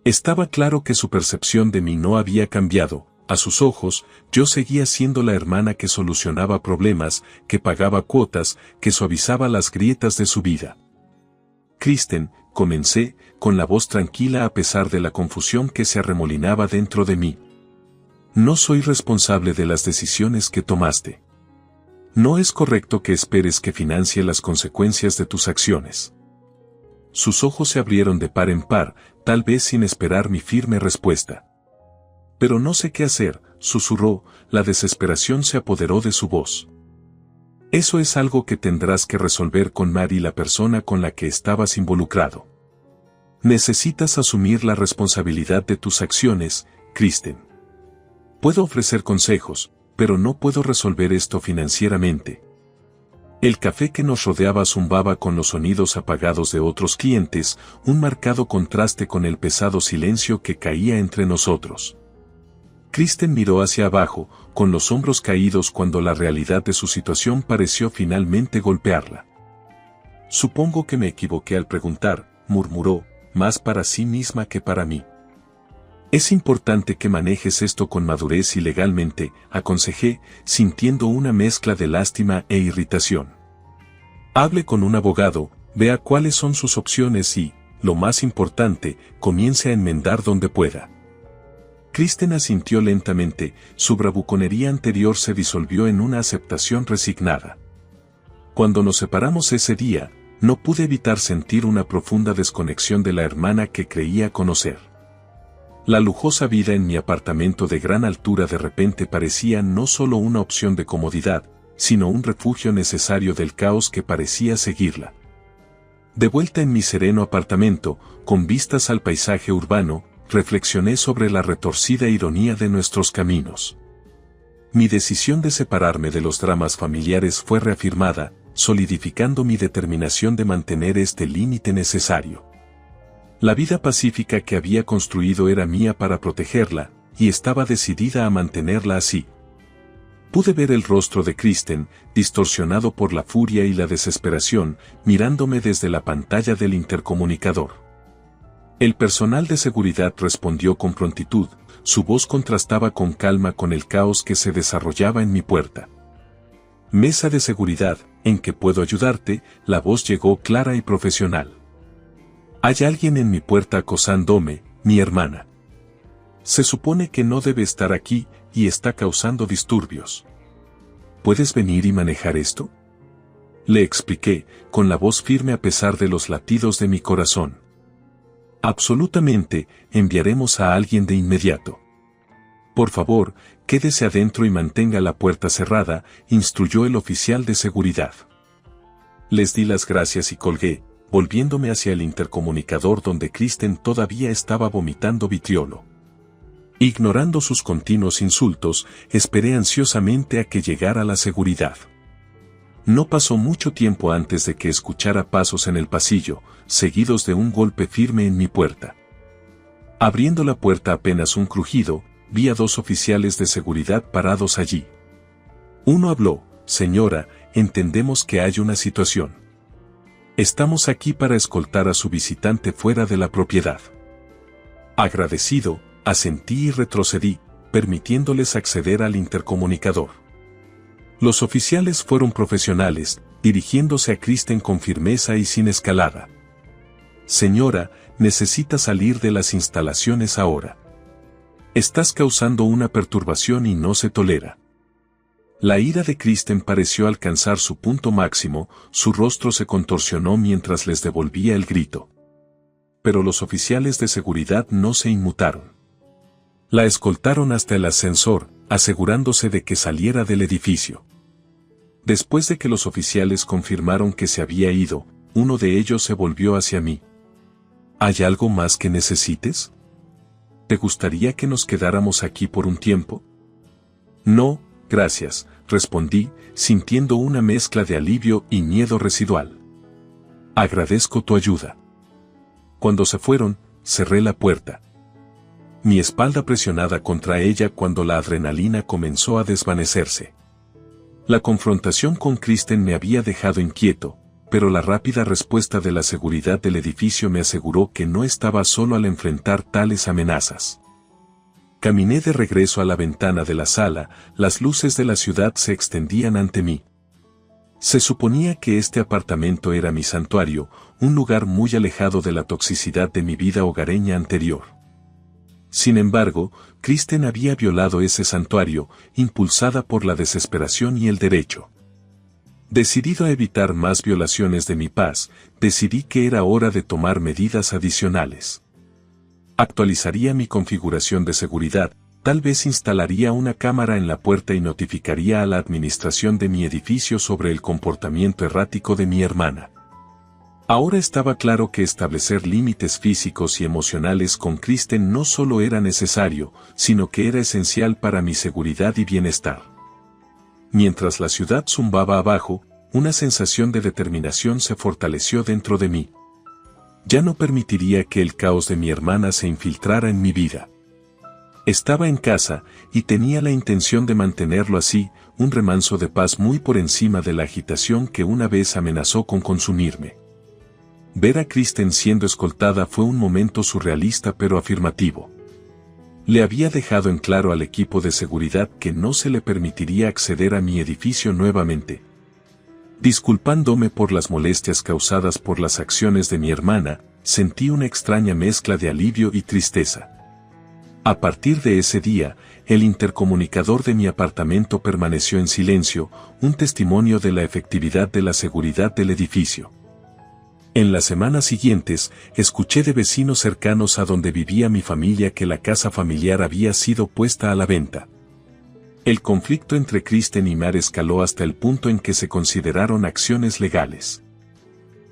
Estaba claro que su percepción de mí no había cambiado. A sus ojos, yo seguía siendo la hermana que solucionaba problemas, que pagaba cuotas, que suavizaba las grietas de su vida. Kristen, comencé, con la voz tranquila a pesar de la confusión que se arremolinaba dentro de mí. No soy responsable de las decisiones que tomaste. No es correcto que esperes que financie las consecuencias de tus acciones. Sus ojos se abrieron de par en par, tal vez sin esperar mi firme respuesta. Pero no sé qué hacer, susurró, la desesperación se apoderó de su voz. Eso es algo que tendrás que resolver con Mary, la persona con la que estabas involucrado. Necesitas asumir la responsabilidad de tus acciones, Kristen. Puedo ofrecer consejos, pero no puedo resolver esto financieramente. El café que nos rodeaba zumbaba con los sonidos apagados de otros clientes, un marcado contraste con el pesado silencio que caía entre nosotros. Kristen miró hacia abajo, con los hombros caídos cuando la realidad de su situación pareció finalmente golpearla. Supongo que me equivoqué al preguntar, murmuró, más para sí misma que para mí. Es importante que manejes esto con madurez y legalmente, aconsejé, sintiendo una mezcla de lástima e irritación. Hable con un abogado, vea cuáles son sus opciones y, lo más importante, comience a enmendar donde pueda. Kristen asintió lentamente, su bravuconería anterior se disolvió en una aceptación resignada. Cuando nos separamos ese día, no pude evitar sentir una profunda desconexión de la hermana que creía conocer. La lujosa vida en mi apartamento de gran altura de repente parecía no solo una opción de comodidad, sino un refugio necesario del caos que parecía seguirla. De vuelta en mi sereno apartamento, con vistas al paisaje urbano, reflexioné sobre la retorcida ironía de nuestros caminos. Mi decisión de separarme de los dramas familiares fue reafirmada, solidificando mi determinación de mantener este límite necesario. La vida pacífica que había construido era mía para protegerla, y estaba decidida a mantenerla así. Pude ver el rostro de Kristen, distorsionado por la furia y la desesperación, mirándome desde la pantalla del intercomunicador. El personal de seguridad respondió con prontitud, su voz contrastaba con calma con el caos que se desarrollaba en mi puerta. Mesa de seguridad, ¿en qué puedo ayudarte? La voz llegó clara y profesional. Hay alguien en mi puerta acosándome, mi hermana. Se supone que no debe estar aquí, y está causando disturbios. ¿Puedes venir y manejar esto? Le expliqué, con la voz firme a pesar de los latidos de mi corazón. Absolutamente, enviaremos a alguien de inmediato. Por favor, quédese adentro y mantenga la puerta cerrada, instruyó el oficial de seguridad. Les di las gracias y colgué, volviéndome hacia el intercomunicador donde Kristen todavía estaba vomitando vitriolo. Ignorando sus continuos insultos, esperé ansiosamente a que llegara la seguridad. No pasó mucho tiempo antes de que escuchara pasos en el pasillo, seguidos de un golpe firme en mi puerta. Abriendo la puerta apenas un crujido, vi a 2 oficiales de seguridad parados allí. Uno habló: «Señora, entendemos que hay una situación. Estamos aquí para escoltar a su visitante fuera de la propiedad». Agradecido, asentí y retrocedí, permitiéndoles acceder al intercomunicador. Los oficiales fueron profesionales, dirigiéndose a Kristen con firmeza y sin escalada. «Señora, necesita salir de las instalaciones ahora. Estás causando una perturbación y no se tolera». La ira de Kristen pareció alcanzar su punto máximo, su rostro se contorsionó mientras les devolvía el grito. Pero los oficiales de seguridad no se inmutaron. La escoltaron hasta el ascensor, asegurándose de que saliera del edificio. Después de que los oficiales confirmaron que se había ido, uno de ellos se volvió hacia mí. «¿Hay algo más que necesites? ¿Te gustaría que nos quedáramos aquí por un tiempo?» «No, gracias», respondí, sintiendo una mezcla de alivio y miedo residual. «Agradezco tu ayuda». Cuando se fueron, cerré la puerta. Mi espalda presionada contra ella cuando la adrenalina comenzó a desvanecerse. La confrontación con Kristen me había dejado inquieto, pero la rápida respuesta de la seguridad del edificio me aseguró que no estaba solo al enfrentar tales amenazas. Caminé de regreso a la ventana de la sala, las luces de la ciudad se extendían ante mí. Se suponía que este apartamento era mi santuario, un lugar muy alejado de la toxicidad de mi vida hogareña anterior. Sin embargo, Kristen había violado ese santuario, impulsada por la desesperación y el derecho. Decidido a evitar más violaciones de mi paz, decidí que era hora de tomar medidas adicionales. Actualizaría mi configuración de seguridad, tal vez instalaría una cámara en la puerta y notificaría a la administración de mi edificio sobre el comportamiento errático de mi hermana. Ahora estaba claro que establecer límites físicos y emocionales con Kristen no solo era necesario, sino que era esencial para mi seguridad y bienestar. Mientras la ciudad zumbaba abajo, una sensación de determinación se fortaleció dentro de mí. Ya no permitiría que el caos de mi hermana se infiltrara en mi vida. Estaba en casa, y tenía la intención de mantenerlo así, un remanso de paz muy por encima de la agitación que una vez amenazó con consumirme. Ver a Kristen siendo escoltada fue un momento surrealista pero afirmativo. Le había dejado en claro al equipo de seguridad que no se le permitiría acceder a mi edificio nuevamente. Disculpándome por las molestias causadas por las acciones de mi hermana, sentí una extraña mezcla de alivio y tristeza. A partir de ese día, el intercomunicador de mi apartamento permaneció en silencio, un testimonio de la efectividad de la seguridad del edificio. En las semanas siguientes, escuché de vecinos cercanos a donde vivía mi familia que la casa familiar había sido puesta a la venta. El conflicto entre Kristen y Mar escaló hasta el punto en que se consideraron acciones legales.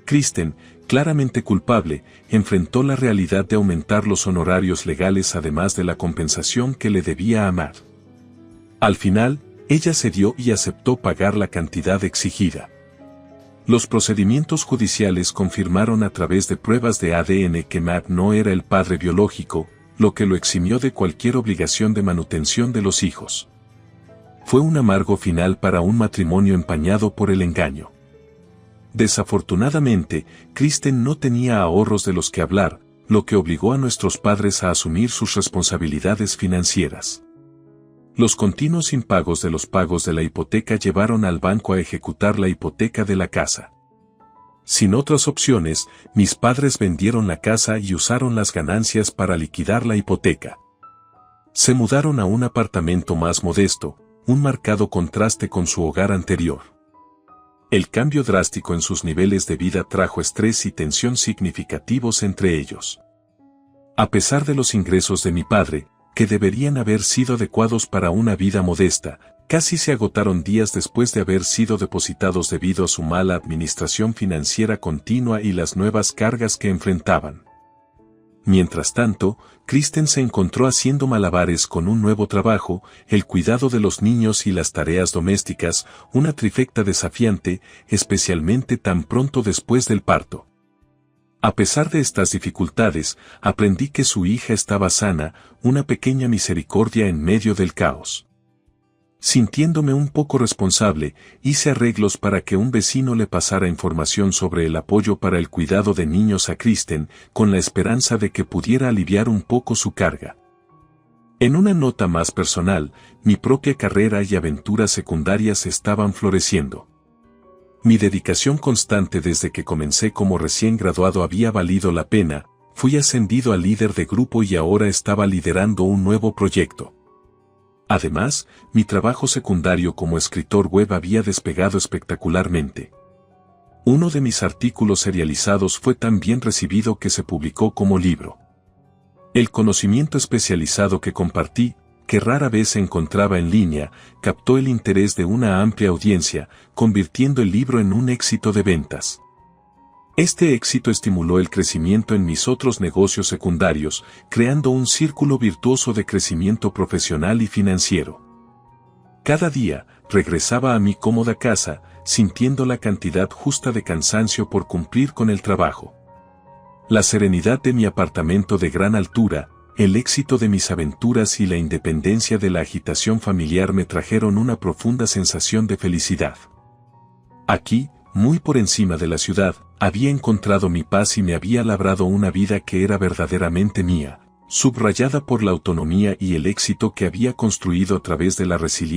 Kristen, claramente culpable, enfrentó la realidad de aumentar los honorarios legales además de la compensación que le debía a Mar. Al final, ella cedió y aceptó pagar la cantidad exigida. Los procedimientos judiciales confirmaron a través de pruebas de ADN que Matt no era el padre biológico, lo que lo eximió de cualquier obligación de manutención de los hijos. Fue un amargo final para un matrimonio empañado por el engaño. Desafortunadamente, Kristen no tenía ahorros de los que hablar, lo que obligó a nuestros padres a asumir sus responsabilidades financieras. Los continuos impagos de los pagos de la hipoteca llevaron al banco a ejecutar la hipoteca de la casa. Sin otras opciones, mis padres vendieron la casa y usaron las ganancias para liquidar la hipoteca. Se mudaron a un apartamento más modesto, un marcado contraste con su hogar anterior. El cambio drástico en sus niveles de vida trajo estrés y tensión significativos entre ellos. A pesar de los ingresos de mi padre, que deberían haber sido adecuados para una vida modesta, casi se agotaron días después de haber sido depositados debido a su mala administración financiera continua y las nuevas cargas que enfrentaban. Mientras tanto, Kristen se encontró haciendo malabares con un nuevo trabajo, el cuidado de los niños y las tareas domésticas, una trifecta desafiante, especialmente tan pronto después del parto. A pesar de estas dificultades, aprendí que su hija estaba sana, una pequeña misericordia en medio del caos. Sintiéndome un poco responsable, hice arreglos para que un vecino le pasara información sobre el apoyo para el cuidado de niños a Kristen, con la esperanza de que pudiera aliviar un poco su carga. En una nota más personal, mi propia carrera y aventuras secundarias estaban floreciendo. Mi dedicación constante desde que comencé como recién graduado había valido la pena, fui ascendido a líder de grupo y ahora estaba liderando un nuevo proyecto. Además, mi trabajo secundario como escritor web había despegado espectacularmente. Uno de mis artículos serializados fue tan bien recibido que se publicó como libro. El conocimiento especializado que compartí, que rara vez se encontraba en línea, captó el interés de una amplia audiencia, convirtiendo el libro en un éxito de ventas. Este éxito estimuló el crecimiento en mis otros negocios secundarios, creando un círculo virtuoso de crecimiento profesional y financiero. Cada día, regresaba a mi cómoda casa, sintiendo la cantidad justa de cansancio por cumplir con el trabajo. La serenidad de mi apartamento de gran altura, el éxito de mis aventuras y la independencia de la agitación familiar me trajeron una profunda sensación de felicidad. Aquí, muy por encima de la ciudad, había encontrado mi paz y me había labrado una vida que era verdaderamente mía, subrayada por la autonomía y el éxito que había construido a través de la resiliencia